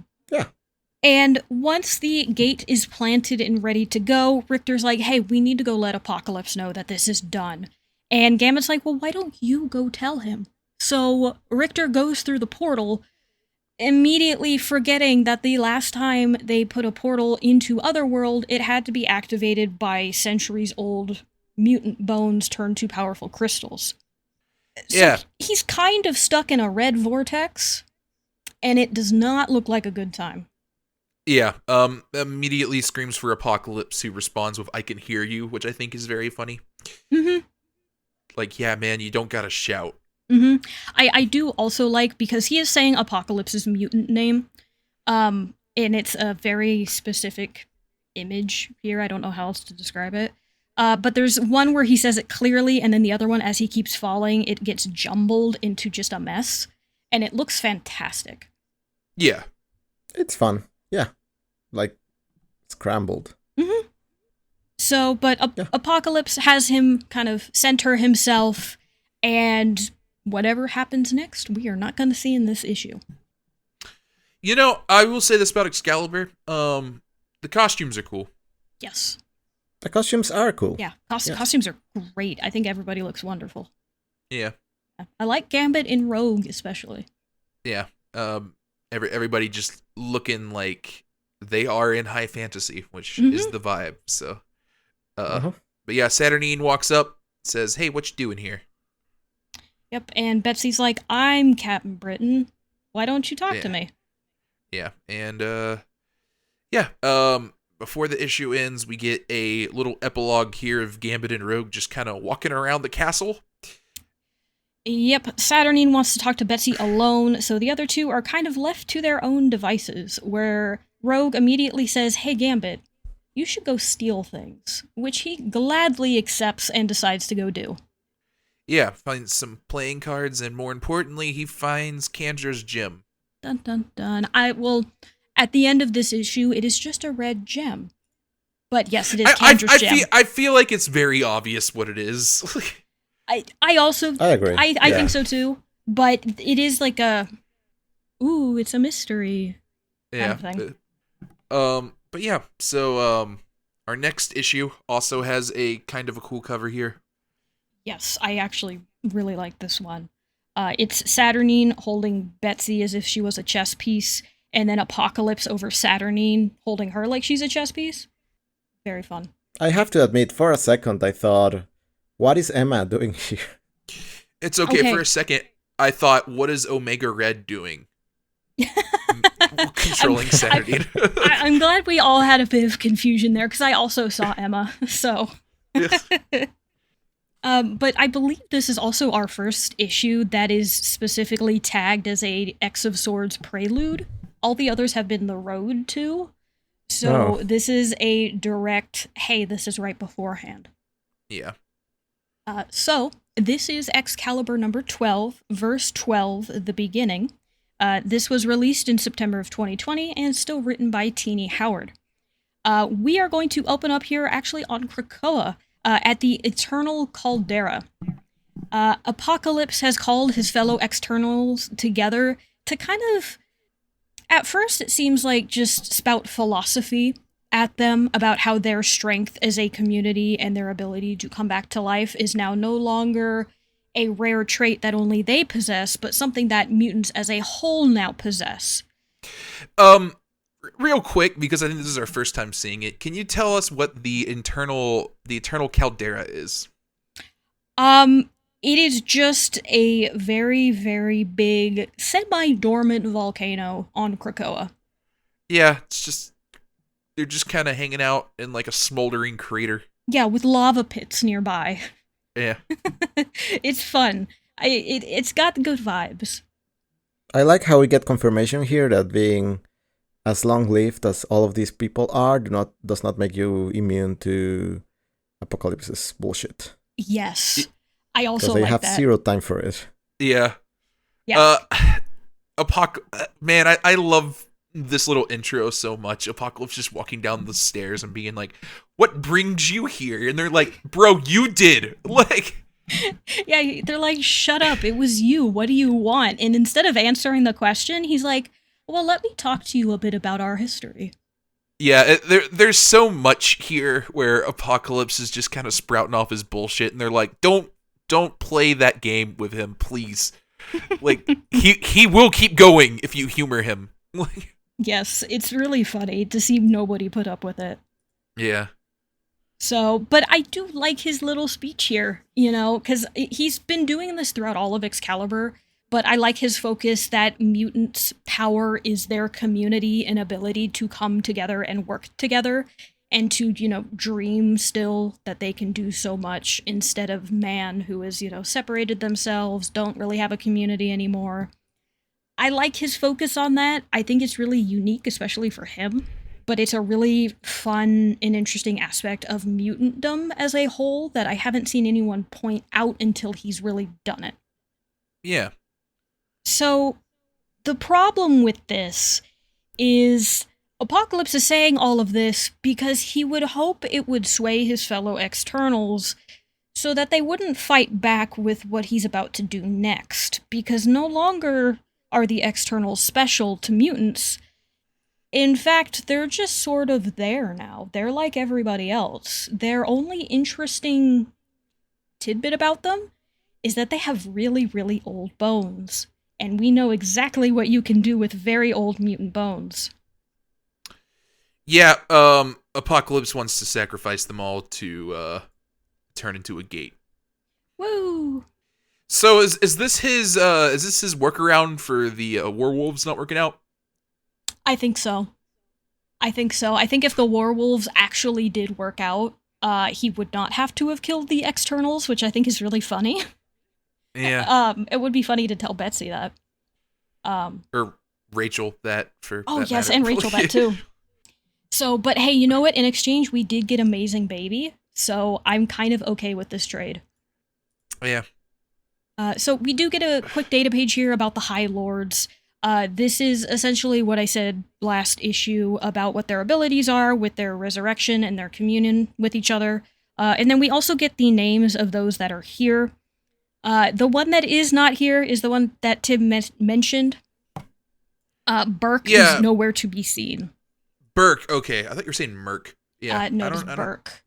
And once the gate is planted and ready to go, Richter's like, hey, we need to go let Apocalypse know that this is done. And Gambit's like, well, why don't you go tell him? So Richter goes through the portal, immediately forgetting that the last time they put a portal into Otherworld, it had to be activated by centuries-old mutant bones turned to powerful crystals. So he's kind of stuck in a red vortex, and it does not look like a good time. Yeah, immediately screams for Apocalypse, who responds with, I can hear you, which I think is very funny. Mm-hmm. Like, yeah, man, you don't gotta shout. Mm-hmm. I do also like, because he is saying Apocalypse's mutant name, and it's a very specific image here. I don't know how else to describe it. But there's one where he says it clearly, and then the other one, as he keeps falling, it gets jumbled into just a mess, and it looks fantastic. Yeah. It's fun. Yeah. Like, scrambled. Mm-hmm. So, but Apocalypse has him kind of center himself, and whatever happens next, we are not going to see in this issue. You know, I will say this about Excalibur. The costumes are cool. Yes. The costumes are cool. Yeah, costumes are great. I think everybody looks wonderful. Yeah. I like Gambit in Rogue, especially. Yeah. Everybody just looking like they are in high fantasy, which is the vibe. So, but yeah, Saturnine walks up, says, "Hey, what you doing here?" Yep, and Betsy's like, "I'm Captain Britain. Why don't you talk to me?" Yeah, and before the issue ends, we get a little epilogue here of Gambit and Rogue just kind of walking around the castle. Yep, Saturnine wants to talk to Betsy alone, so the other two are kind of left to their own devices, where Rogue immediately says, hey Gambit, you should go steal things, which he gladly accepts and decides to go do. Yeah, finds some playing cards, and more importantly, he finds Kandra's gem. Dun dun dun. At the end of this issue, it is just a red gem. But yes, it is Kandra's gem. I feel like it's very obvious what it is. I also I agree. I Yeah. think so too. But it is like it's a mystery kind of thing. But yeah, so our next issue also has a kind of a cool cover here. Yes, I actually really like this one. It's Saturnine holding Betsy as if she was a chess piece, and then Apocalypse over Saturnine holding her like she's a chess piece. Very fun. I have to admit, for a second, I thought, what is Emma doing here? It's okay. For a second, I thought, what is Omega Red doing? Controlling Saturnine. I'm glad we all had a bit of confusion there, because I also saw Emma, so... Yes. But I believe this is also our first issue that is specifically tagged as a X of Swords prelude. All the others have been the road to. So this is a direct, hey, this is right beforehand. Yeah. So this is Excalibur number 12, verse 12, the beginning. This was released in September of 2020 and still written by Teenie Howard. We are going to open up here actually on Krakoa. At the Eternal Caldera. Apocalypse has called his fellow externals together to kind of, at first it seems like just spout philosophy at them about how their strength as a community and their ability to come back to life is now no longer a rare trait that only they possess, but something that mutants as a whole now possess. Real quick, because I think this is our first time seeing it, can you tell us what the eternal caldera is? It is just a very, very big, semi-dormant volcano on Krakoa. Yeah, it's just, they're just kind of hanging out in like a smoldering crater. Yeah, with lava pits nearby. Yeah. It's fun. It's got good vibes. I like how we get confirmation here that being as long-lived as all of these people are does not make you immune to Apocalypse's bullshit. Yes. I also like that. Because they have zero time for it. Yeah. Yeah. Man, I love this little intro so much. Apocalypse just walking down the stairs and being like, what brings you here? And they're like, bro, you did. Like... Yeah, they're like, shut up, it was you. What do you want? And instead of answering the question, he's like, well, let me talk to you a bit about our history. Yeah, there's so much here where Apocalypse is just kind of sprouting off his bullshit, and they're like, don't play that game with him, please. Like, he will keep going if you humor him. Yes, it's really funny to see nobody put up with it. Yeah. So, but I do like his little speech here, because he's been doing this throughout all of Excalibur. But I like his focus that mutants' power is their community and ability to come together and work together and to, dream still that they can do so much instead of man who is, separated themselves, don't really have a community anymore. I like his focus on that. I think it's really unique, especially for him. But it's a really fun and interesting aspect of mutantdom as a whole that I haven't seen anyone point out until he's really done it. Yeah. So, the problem with this is Apocalypse is saying all of this because he would hope it would sway his fellow externals so that they wouldn't fight back with what he's about to do next, because no longer are the externals special to mutants. In fact, they're just sort of there now. They're like everybody else. Their only interesting tidbit about them is that they have really, really old bones. And we know exactly what you can do with very old mutant bones. Yeah, Apocalypse wants to sacrifice them all to turn into a gate. Woo! So is this his workaround for the werewolves not working out? I think so. I think if the werewolves actually did work out, he would not have to have killed the externals, which I think is really funny. Yeah. It would be funny to tell Betsy that. Or Rachel that for Oh, that yes, matter. and Rachel that too. So, but hey, you know what? In exchange, we did get Amazing Baby, so I'm kind of okay with this trade. Yeah. So we do get a quick data page here about the High Lords. This is essentially what I said last issue about what their abilities are with their resurrection and their communion with each other. And then we also get the names of those that are here. The one that is not here is the one that Tim mentioned. Burke Yeah. is nowhere to be seen. Burke, okay. I thought you were saying Merc. Yeah. No, it's Burke.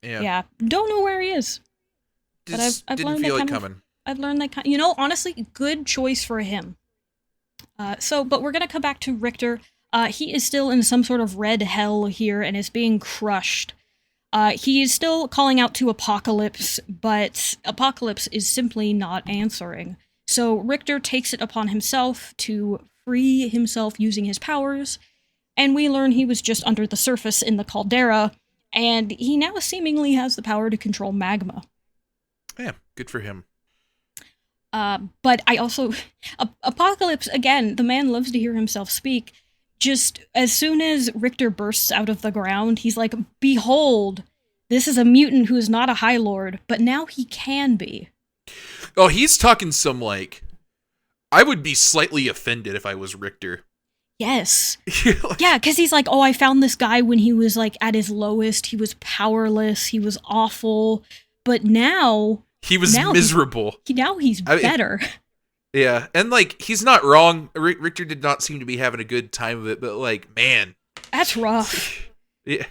Yeah. Yeah, don't know where he is. But I've didn't learned feel that like kind coming. I've learned that honestly, good choice for him. But we're gonna come back to Richter. He is still in some sort of red hell here and is being crushed. He is still calling out to Apocalypse, but Apocalypse is simply not answering. So Richter takes it upon himself to free himself using his powers, and we learn he was just under the surface in the caldera, and he now seemingly has the power to control magma. Yeah, good for him. But I also... Apocalypse, again, the man loves to hear himself speak. Just as soon as Richter bursts out of the ground, he's like, behold, this is a mutant who is not a High Lord, but now he can be. Oh, he's talking some, like... I would be slightly offended if I was Richter. Yes. Yeah, because he's like, oh, I found this guy when he was, like, at his lowest. He was powerless. He was awful. But now... He was miserable. He's better. Yeah, and, like, he's not wrong. Richter did not seem to be having a good time of it, but, like, man. That's rough. Yeah.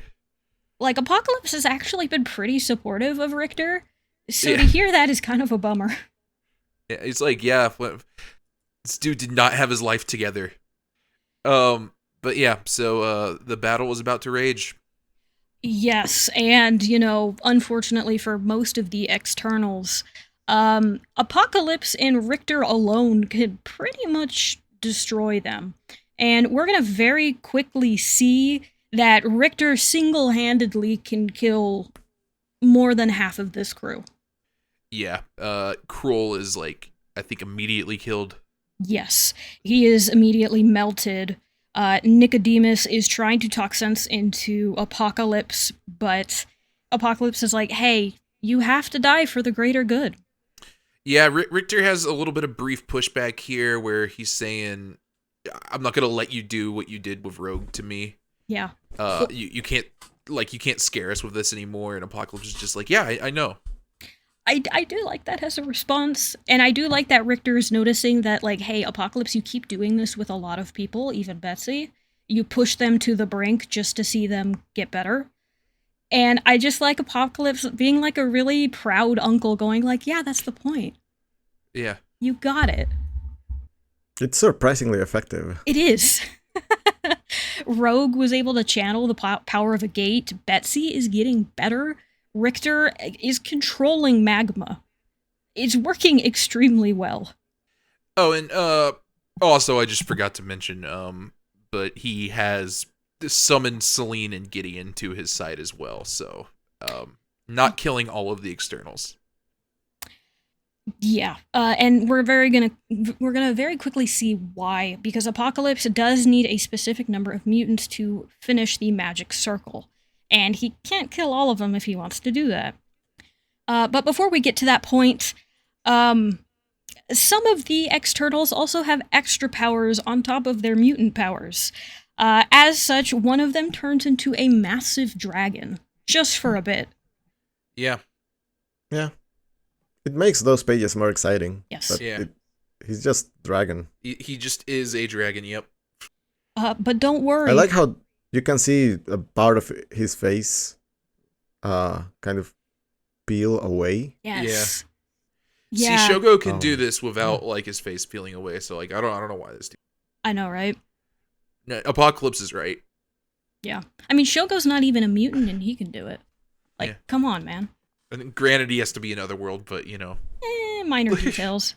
Like, Apocalypse has actually been pretty supportive of Richter, so to hear that is kind of a bummer. Yeah, it's like, yeah, this dude did not have his life together. But yeah, so the battle was about to rage. Yes, and, unfortunately for most of the externals, Apocalypse and Richter alone could pretty much destroy them. And we're gonna very quickly see that Richter single-handedly can kill more than half of this crew. Yeah, Kroll is, like, I think immediately killed. Yes, he is immediately melted. Nicodemus is trying to talk sense into Apocalypse, but Apocalypse is like, hey, you have to die for the greater good. Yeah, Richter has a little bit of brief pushback here where he's saying, I'm not going to let you do what you did with Rogue to me. Yeah. You can't scare us with this anymore. And Apocalypse is just like, yeah, I know. I do like that as a response, and I do like that Richter is noticing that, like, hey, Apocalypse, you keep doing this with a lot of people, even Betsy. You push them to the brink just to see them get better. And I just like Apocalypse being, like, a really proud uncle going, like, yeah, that's the point. Yeah. You got it. It's surprisingly effective. It is. Rogue was able to channel the power of a gate. Betsy is getting better. Richter is controlling magma. It's working extremely well. Oh, and also I just forgot to mention, but he has summoned Celine and Gideon to his side as well, so not killing all of the externals. Yeah, and we're gonna very quickly see why, because Apocalypse does need a specific number of mutants to finish the magic circle. And he can't kill all of them if he wants to do that. But before we get to that point, some of the externals also have extra powers on top of their mutant powers. As such, one of them turns into a massive dragon, just for a bit. Yeah. Yeah. It makes those pages more exciting. Yes. But Yeah. He's just dragon. He just is a dragon, yep. But don't worry. I like how you can see a part of his face kind of peel away. Yes. Yeah. See, Shogo can do this without like his face peeling away, so like I don't know why this dude. I know, right? No, Apocalypse is right. Yeah. I mean, Shogo's not even a mutant and he can do it. Like, come on, man. And granted, he has to be in Otherworld, but Minor details.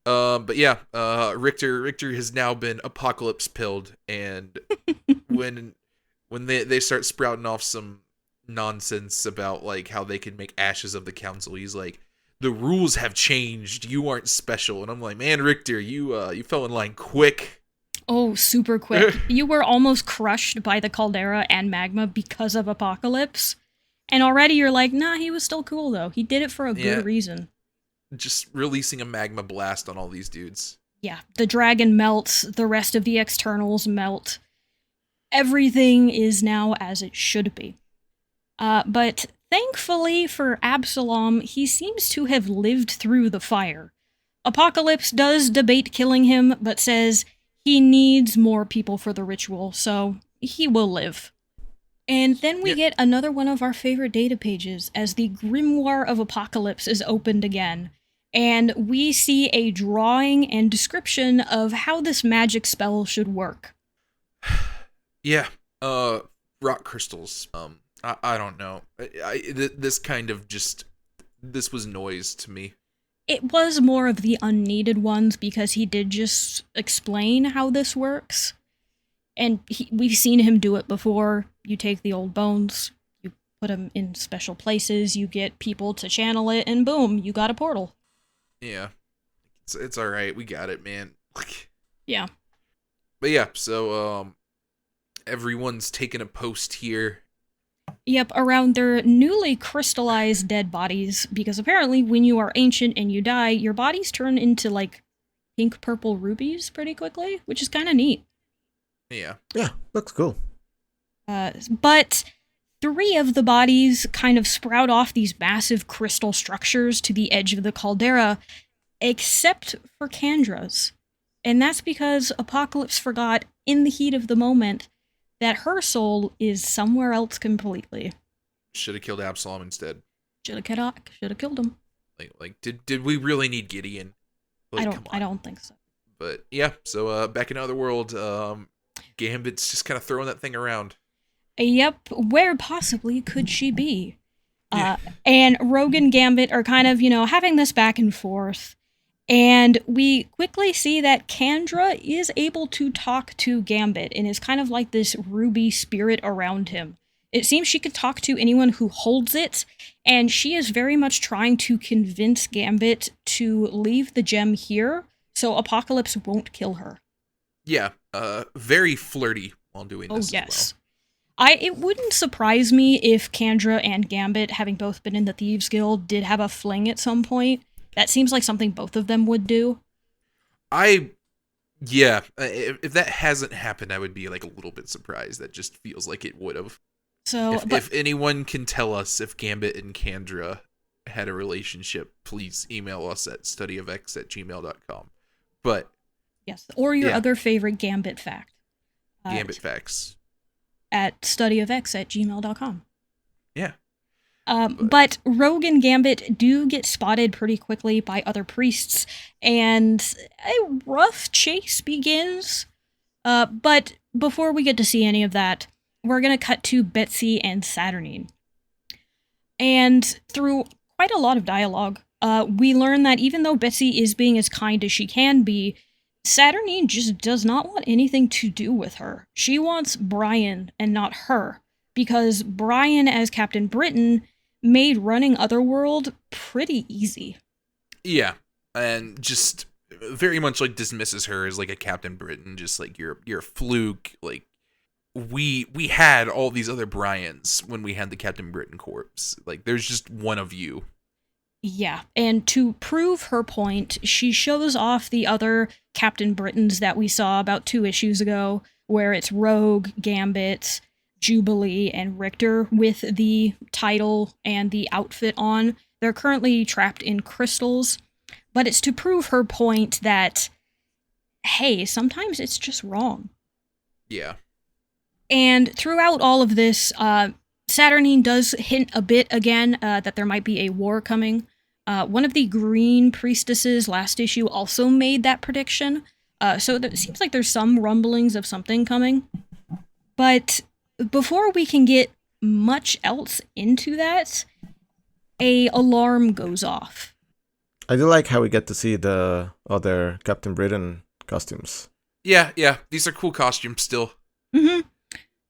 But yeah, Richter has now been Apocalypse pilled, and when they start sprouting off some nonsense about like how they can make ashes of the council, he's like, the rules have changed, you aren't special. And I'm like, man, Richter, you fell in line quick. Oh, super quick. You were almost crushed by the caldera and magma because of Apocalypse, and already you're like, nah, he was still cool though, he did it for a good reason. Just releasing a magma blast on all these dudes. Yeah, the dragon melts, the rest of the externals melt. Everything is now as it should be. But thankfully for Absalom, he seems to have lived through the fire. Apocalypse does debate killing him, but says he needs more people for the ritual, so he will live. And then we get another one of our favorite data pages as the Grimoire of Apocalypse is opened again. And we see a drawing and description of how this magic spell should work. Yeah, rock crystals. I don't know. This kind of just, this was noise to me. It was more of the unneeded ones because he did just explain how this works. And we've seen him do it before. You take the old bones, you put them in special places, you get people to channel it, and boom, you got a portal. Yeah. It's all right. We got it, man. Yeah. But yeah, so everyone's taking a post here. Yep, around their newly crystallized dead bodies, because apparently when you are ancient and you die, your bodies turn into, like, pink-purple rubies pretty quickly, which is kind of neat. Yeah. Yeah, looks cool. But 3 of the bodies kind of sprout off these massive crystal structures to the edge of the caldera, except for Kandra's. And that's because Apocalypse forgot, in the heat of the moment, that her soul is somewhere else completely. Should have killed Absalom instead. Should have killed him. Like, did we really need Gideon? Like, I don't think so. But yeah, so back in Another World, Gambit's just kind of throwing that thing around. Yep, where possibly could she be? Yeah. And Rogue and Gambit are kind of, having this back and forth. And we quickly see that Kandra is able to talk to Gambit and is kind of like this ruby spirit around him. It seems she could talk to anyone who holds it, and she is very much trying to convince Gambit to leave the gem here so Apocalypse won't kill her. Yeah, very flirty while doing this as yes. It wouldn't surprise me if Kandra and Gambit, having both been in the Thieves Guild, did have a fling at some point. That seems like something both of them would do. If that hasn't happened, I would be like a little bit surprised. That just feels like it would have. So, if anyone can tell us if Gambit and Kandra had a relationship, please email us at studyofx@gmail.com. But yes, or your other favorite Gambit fact. Gambit facts. At studyofx@gmail.com. Yeah. But Rogue and Gambit do get spotted pretty quickly by other priests, and a rough chase begins. But before we get to see any of that, we're going to cut to Betsy and Saturnine. And through quite a lot of dialogue, we learn that even though Betsy is being as kind as she can be, Saturnine just does not want anything to do with her. She wants Brian and not her, because Brian as Captain Britain made running Otherworld pretty easy. Yeah, and just very much like dismisses her as like a Captain Britain, just like you're a fluke. Like we had all these other Brians when we had the Captain Britain Corps. Like there's just one of you. Yeah, and to prove her point, she shows off the other Captain Britons that we saw about 2 issues ago, where it's Rogue, Gambit, Jubilee, and Richter with the title and the outfit on. They're currently trapped in crystals, but it's to prove her point that, hey, sometimes it's just wrong. Yeah. And throughout all of this, Saturnine does hint a bit again that there might be a war coming. One of the green priestesses last issue also made that prediction, so it seems like there's some rumblings of something coming. But before we can get much else into that, a alarm goes off. I do like how we get to see the other Captain Britain costumes. Yeah, these are cool costumes still. Mm-hmm.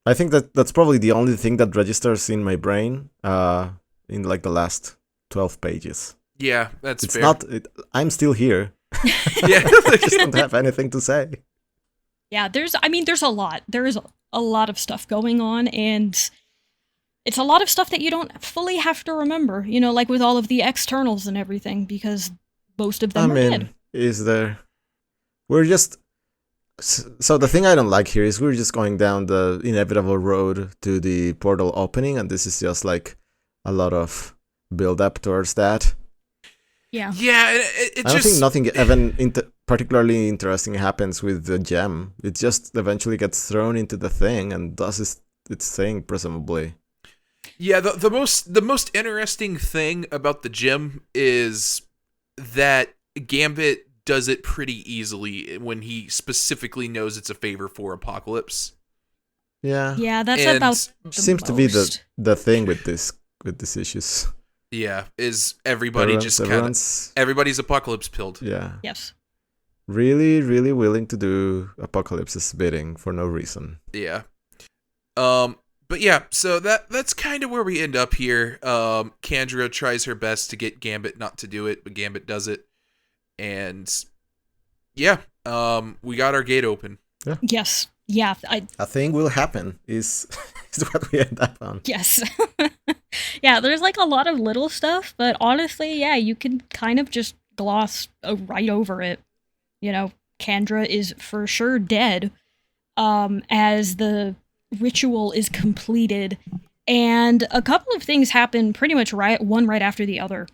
I think that's probably the only thing that registers in my brain in like the last 12 pages. Yeah, that's it's fair. I'm still here. Yeah. I just don't have anything to say. Yeah, there's a lot. There is a lot of stuff going on, and it's a lot of stuff that you don't fully have to remember, like with all of the externals and everything, because most of them are dead. Is there... We're just... So the thing I don't like here is we're just going down the inevitable road to the portal opening, and this is just like a lot of build up towards that. Yeah. Yeah, it I don't just think nothing even particularly interesting happens with the gem. It just eventually gets thrown into the thing and does its thing, presumably. Yeah, the most interesting thing about the gem is that Gambit does it pretty easily when he specifically knows it's a favor for Apocalypse. Yeah. Yeah, that's And about the Seems to be most. the thing with these issues. yeah, is everybody just kind of everyone's everybody's Apocalypse pilled. yeah. Yes. Really, really willing to do Apocalypse's bidding for no reason. Yeah. But yeah, so that's kind of where we end up here. Kandra tries her best to get Gambit not to do it, but Gambit does it. And yeah, we got our gate open. Yes. Yeah. A thing will happen is what we end up on. Yes. Yeah, there's like a lot of little stuff, but honestly, yeah, you can kind of just gloss right over it. You know, Kandra is for sure dead as the ritual is completed, and a couple of things happen pretty much one right after the other.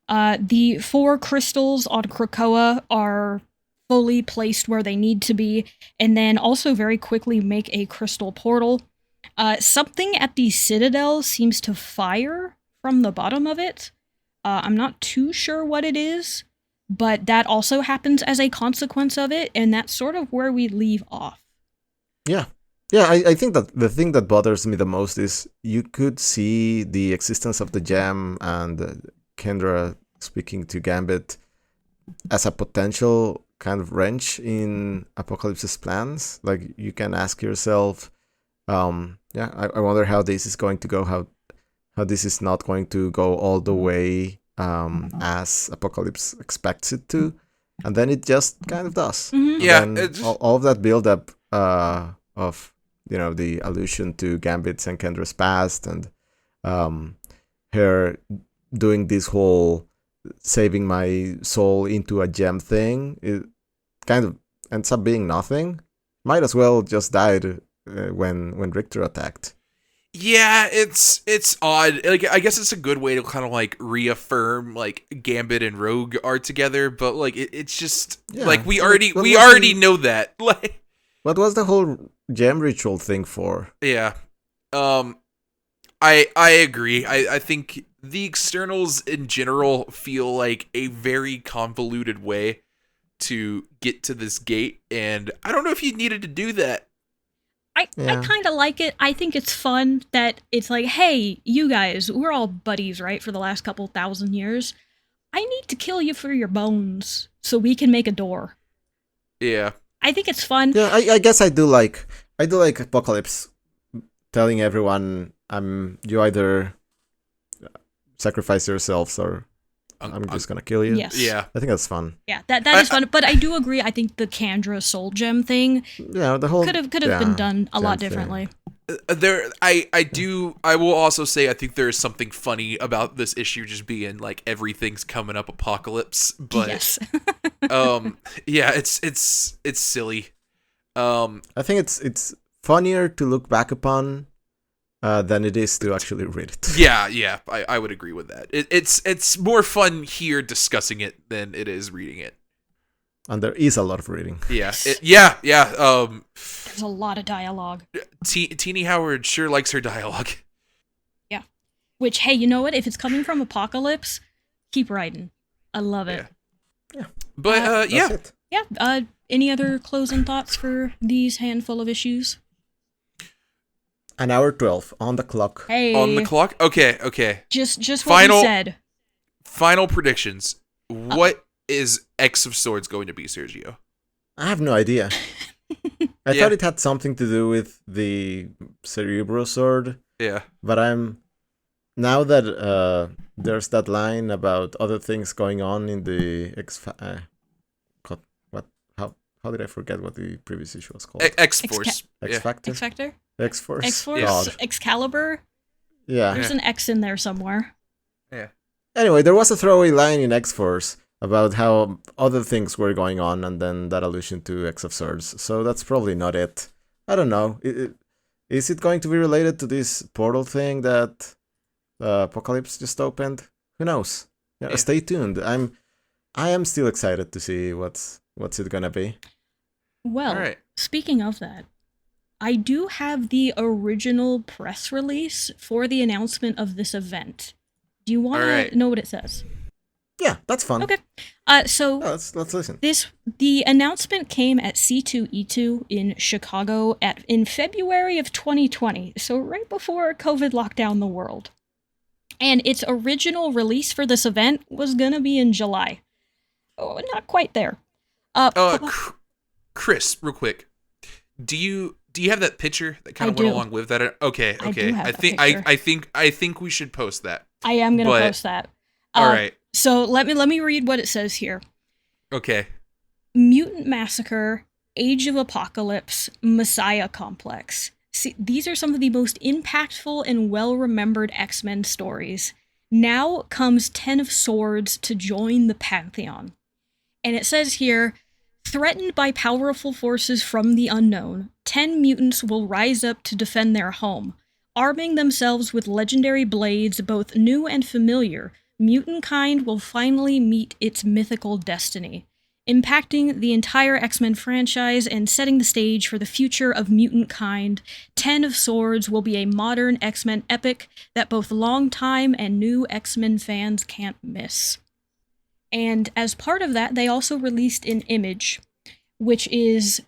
The 4 crystals on Krakoa are fully placed where they need to be, and then also very quickly make a crystal portal. Something at the Citadel seems to fire from the bottom of it. I'm not too sure what it is, but that also happens as a consequence of it, and that's sort of where we leave off. Yeah. Yeah, I think that the thing that bothers me the most is you could see the existence of the gem and Kendra speaking to Gambit as a potential kind of wrench in Apocalypse's plans. Like, you can ask yourself, I wonder how this is going to go, how this is not going to go all the way as Apocalypse expects it to. And then it just kind of does. Mm-hmm. Yeah, all of that build up of the allusion to Gambit's and Kendra's past, and her doing this whole saving my soul into a gem thing, it kind of ends up being nothing. Might as well just died when Richter attacked. Yeah, it's odd. Like, I guess it's a good way to kind of like reaffirm like Gambit and Rogue are together, but like it's just like we already know that. Like, what was the whole gem ritual thing for? Yeah. I agree. I think the externals in general feel like a very convoluted way to get to this gate, and I don't know if you needed to do that. I kind of like it. I think it's fun that it's like, hey, you guys, we're all buddies, right, for the last couple thousand years. I need to kill you for your bones so we can make a door. Yeah. I think it's fun. Yeah, I guess I do like Apocalypse telling everyone, you either sacrifice yourselves or I'm just gonna kill you. Yes. Yeah. I think that's fun. Yeah, that is fun. But I do agree. I think the Kandra soul gem thing, yeah, the whole could have been done a lot differently. I will also say I think there is something funny about this issue just being like everything's coming up Apocalypse, but yes. yeah, it's silly. I think it's funnier to look back upon than it is to actually read it. Yeah, I would agree with that. It's more fun here discussing it than it is reading it. And there is a lot of reading. Yeah, There's a lot of dialogue. Teenie Howard sure likes her dialogue. Yeah. Which, hey, you know what? If it's coming from Apocalypse, keep writing. I love it. Yeah. But yeah. That's it. Yeah. Any other closing thoughts for these handful of issues? An hour 12 on the clock. Hey. On the clock? Okay. Just what we said. Final predictions. What is X of Swords going to be, Sergio? I have no idea. I thought it had something to do with the Cerebro sword. Yeah. But now that there's that line about other things going on in the how did I forget what the previous issue was called? X-Force. X-Factor? X-Factor? X-Force? X-Force? God. Excalibur? Yeah. There's an X in there somewhere. Yeah. Anyway, there was a throwaway line in X-Force about how other things were going on, and then that allusion to X of Swords. So that's probably not it. I don't know. Is it going to be related to this portal thing that Apocalypse just opened. Who knows? Yeah, Yeah. stay tuned. I am still excited to see what's it gonna be. Well, All right. speaking of that, I do have the original press release for the announcement of this event. Do you want All right. to know what it says? Yeah, that's fun. Okay. So Yeah, let's listen. the announcement came at C2E2 in Chicago in February of 2020, so right before COVID locked down the world. And its original release for this event was gonna be in July. Oh, not quite there. Chris, real quick, do you have that picture that kind I of went do. along with that? Okay. I do have that picture. I think we should post that. I am gonna But- post that. All right. So let me read what it says here. Okay. Mutant Massacre, Age of Apocalypse, Messiah Complex. See, these are some of the most impactful and well-remembered X-Men stories. Now comes Ten of Swords to join the Pantheon. And it says here, threatened by powerful forces from the unknown, 10 mutants will rise up to defend their home. Arming themselves with legendary blades, both new and familiar, mutant kind will finally meet its mythical destiny, impacting the entire X-Men franchise and setting the stage for the future of mutant kind. Ten of Swords will be a modern X-Men epic that both longtime and new X-Men fans can't miss. And as part of that, they also released an image, which is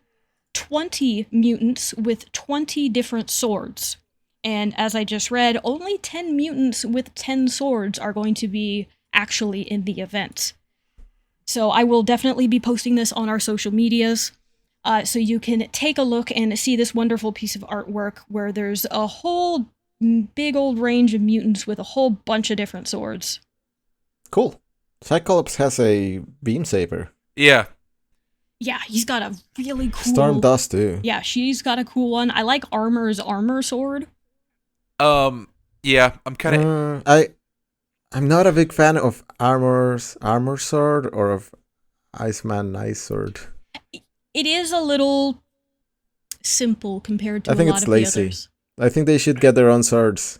20 mutants with 20 different swords. And as I just read, only 10 mutants with 10 swords are going to be actually in the event. So I will definitely be posting this on our social medias, so you can take a look and see this wonderful piece of artwork where there's a whole big old range of mutants with a whole bunch of different swords. Cool. Cyclops has a beam saber. Yeah. Yeah, he's got a really cool... Storm does too. Yeah, she's got a cool one. I like Armor's armor sword. Yeah, I'm kind of I'm not a big fan of armor sword or of Iceman Ice sword. It is a little simple compared to I think a lot it's of lazy. the others. I think they should get their own swords.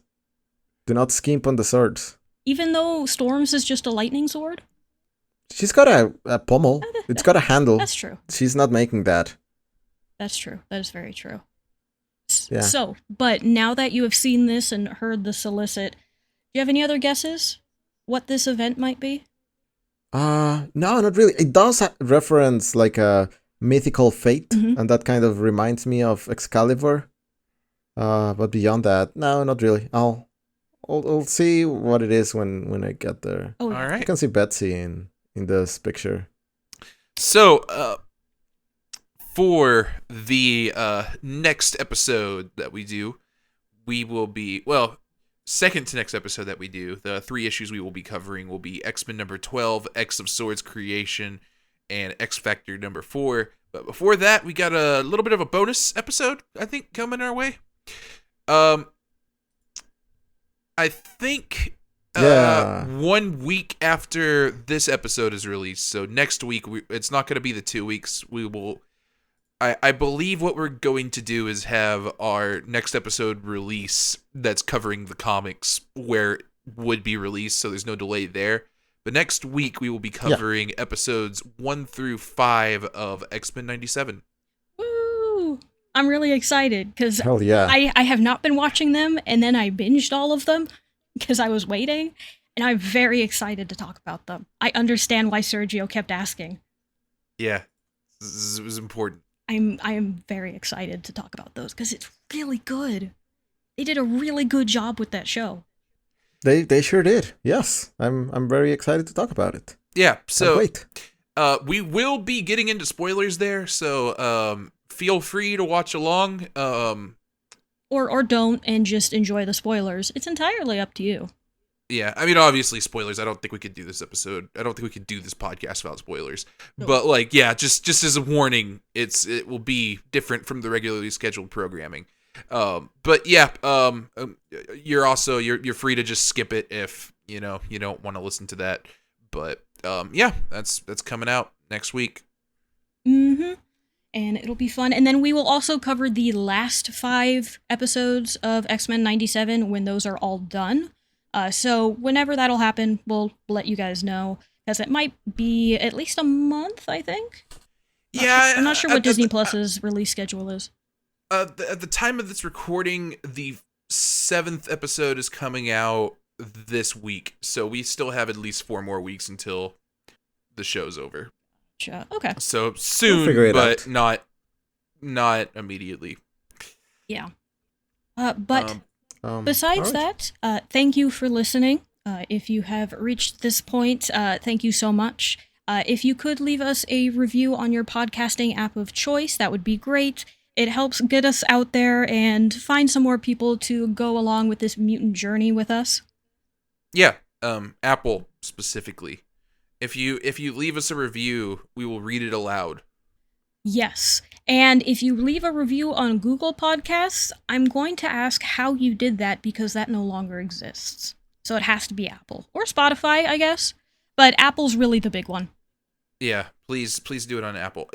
Do not skimp on the swords. Even though Storm's is just a lightning sword? She's got a pommel. It's got a handle. That's true. She's not making that. That's true. That is very true. Yeah. So, but now that you have seen this and heard the solicit, do you have any other guesses what this event might be? No, not really. It does reference like a mythical fate, Mhm. and that kind of reminds me of Excalibur. But beyond that, no, not really. I'll see what it is when I get there. Oh, All yeah. You right. can see Betsy in this picture. So, for the next episode that we do, we will be, well, second to next episode that we do, the 3 issues we will be covering will be X-Men number 12, X of Swords Creation, and X Factor number 4. But before that, we got a little bit of a bonus episode, I think, coming our way. I think Yeah. 1 week after this episode is released, so next week, it's not going to be the 2 weeks. We will, I believe what we're going to do is have our next episode release that's covering the comics where it would be released, so there's no delay there. But next week, we will be covering episodes 1 through 5 of X-Men 97. Woo! I'm really excited because Hell yeah. I have not been watching them, and then I binged all of them because I was waiting, and I'm very excited to talk about them. I understand why Sergio kept asking. Yeah, it was important. I am very excited to talk about those because it's really good. They did a really good job with that show. They sure did. Yes. I'm very excited to talk about it. Yeah, Can't so wait. we will be getting into spoilers there, so feel free to watch along. Or don't and just enjoy the spoilers. It's entirely up to you. Yeah, I mean, obviously, spoilers. I don't think we could do this episode. I don't think we could do this podcast without spoilers. No. But like, yeah, just as a warning, it will be different from the regularly scheduled programming. But yeah, you're free to just skip it if you don't want to listen to that. But yeah, that's coming out next week. Mm-hmm. And it'll be fun. And then we will also cover the last 5 episodes of X-Men 97 when those are all done. So whenever that'll happen, we'll let you guys know, because it might be at least a month, I think. I'm not sure what Disney Plus's release schedule is. At the time of this recording, the 7th episode is coming out this week, so we still have at least 4 more weeks until the show's over. Okay. So soon, but out. not immediately. Yeah. But besides that, thank you for listening. If you have reached this point, thank you so much. If you could leave us a review on your podcasting app of choice, that would be great. It helps get us out there and find some more people to go along with this mutant journey with us. Yeah, Apple specifically. If you leave us a review, we will read it aloud. Yes, and if you leave a review on Google Podcasts, I'm going to ask how you did that, because that no longer exists. So it has to be Apple. Or Spotify, I guess. But Apple's really the big one. Yeah, please do it on Apple.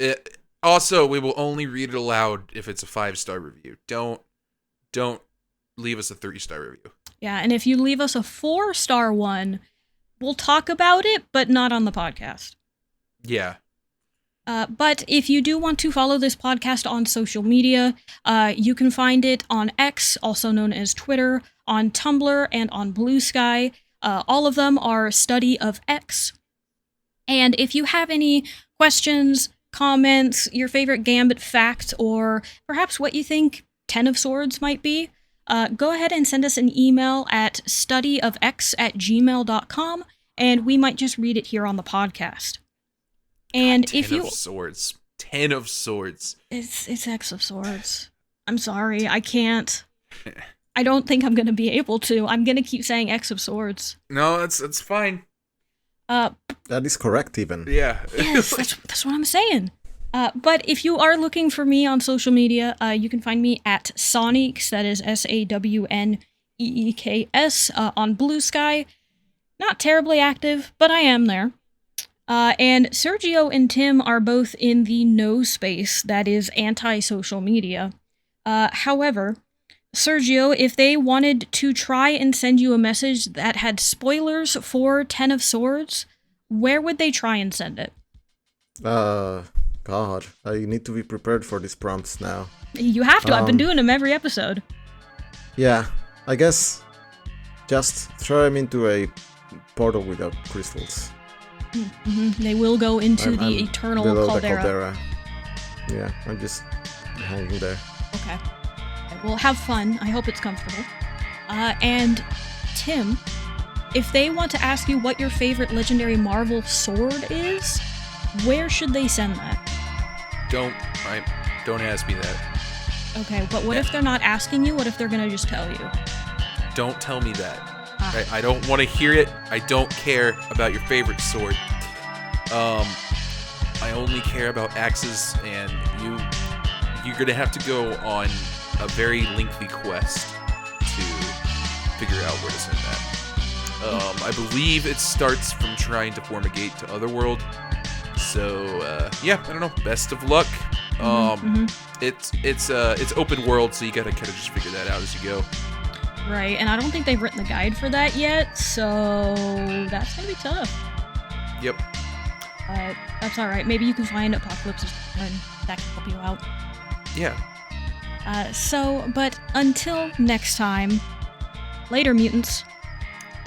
Also, we will only read it aloud if it's a 5-star review. Don't leave us a 3-star review. Yeah, and if you leave us a 4-star one, we'll talk about it, but not on the podcast. Yeah. But if you do want to follow this podcast on social media, you can find it on X, also known as Twitter, on Tumblr, and on Blue Sky. All of them are Study of X. And if you have any questions, comments, your favorite Gambit fact, or perhaps what you think Ten of Swords might be, go ahead and send us an email at studyofx@gmail.com, and we might just read it here on the podcast. And God, if you... Ten of Swords. It's X of Swords. I'm sorry, I can't. I don't think I'm going to be able to. I'm going to keep saying X of Swords. No, that's fine. That is correct, even. Yeah. Yes, that's what I'm saying. But if you are looking for me on social media, you can find me at Sawneeks, that is SAWNEEKS, on Blue Sky. Not terribly active, but I am there. And Sergio and Tim are both in the no space, that is anti-social media. However, Sergio, if they wanted to try and send you a message that had spoilers for Ten of Swords, where would they try and send it? God, I need to be prepared for these prompts now. You have to. I've been doing them every episode. Yeah, I guess just throw them into a portal without crystals. Mm-hmm. They will go into the eternal caldera. Yeah, I'm just hanging there. Okay. Well, have fun. I hope it's comfortable. And Tim, if they want to ask you what your favorite legendary Marvel sword is, where should they send that? Don't ask me that. Okay, but what if they're not asking you? What if they're gonna just tell you? Don't tell me that. I don't want to hear it. I don't care about your favorite sword. I only care about axes, and you're gonna have to go on a very lengthy quest to figure out where to send that. I believe it starts from trying to form a gate to Otherworld. So yeah, I don't know. Best of luck. It's open world, so you gotta kind of just figure that out as you go. Right, and I don't think they've written the guide for that yet, so that's gonna be tough. Yep. That's alright. Maybe you can find Apocalypse's and that can help you out. Yeah. But until next time, later, mutants.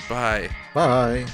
Bye. Bye.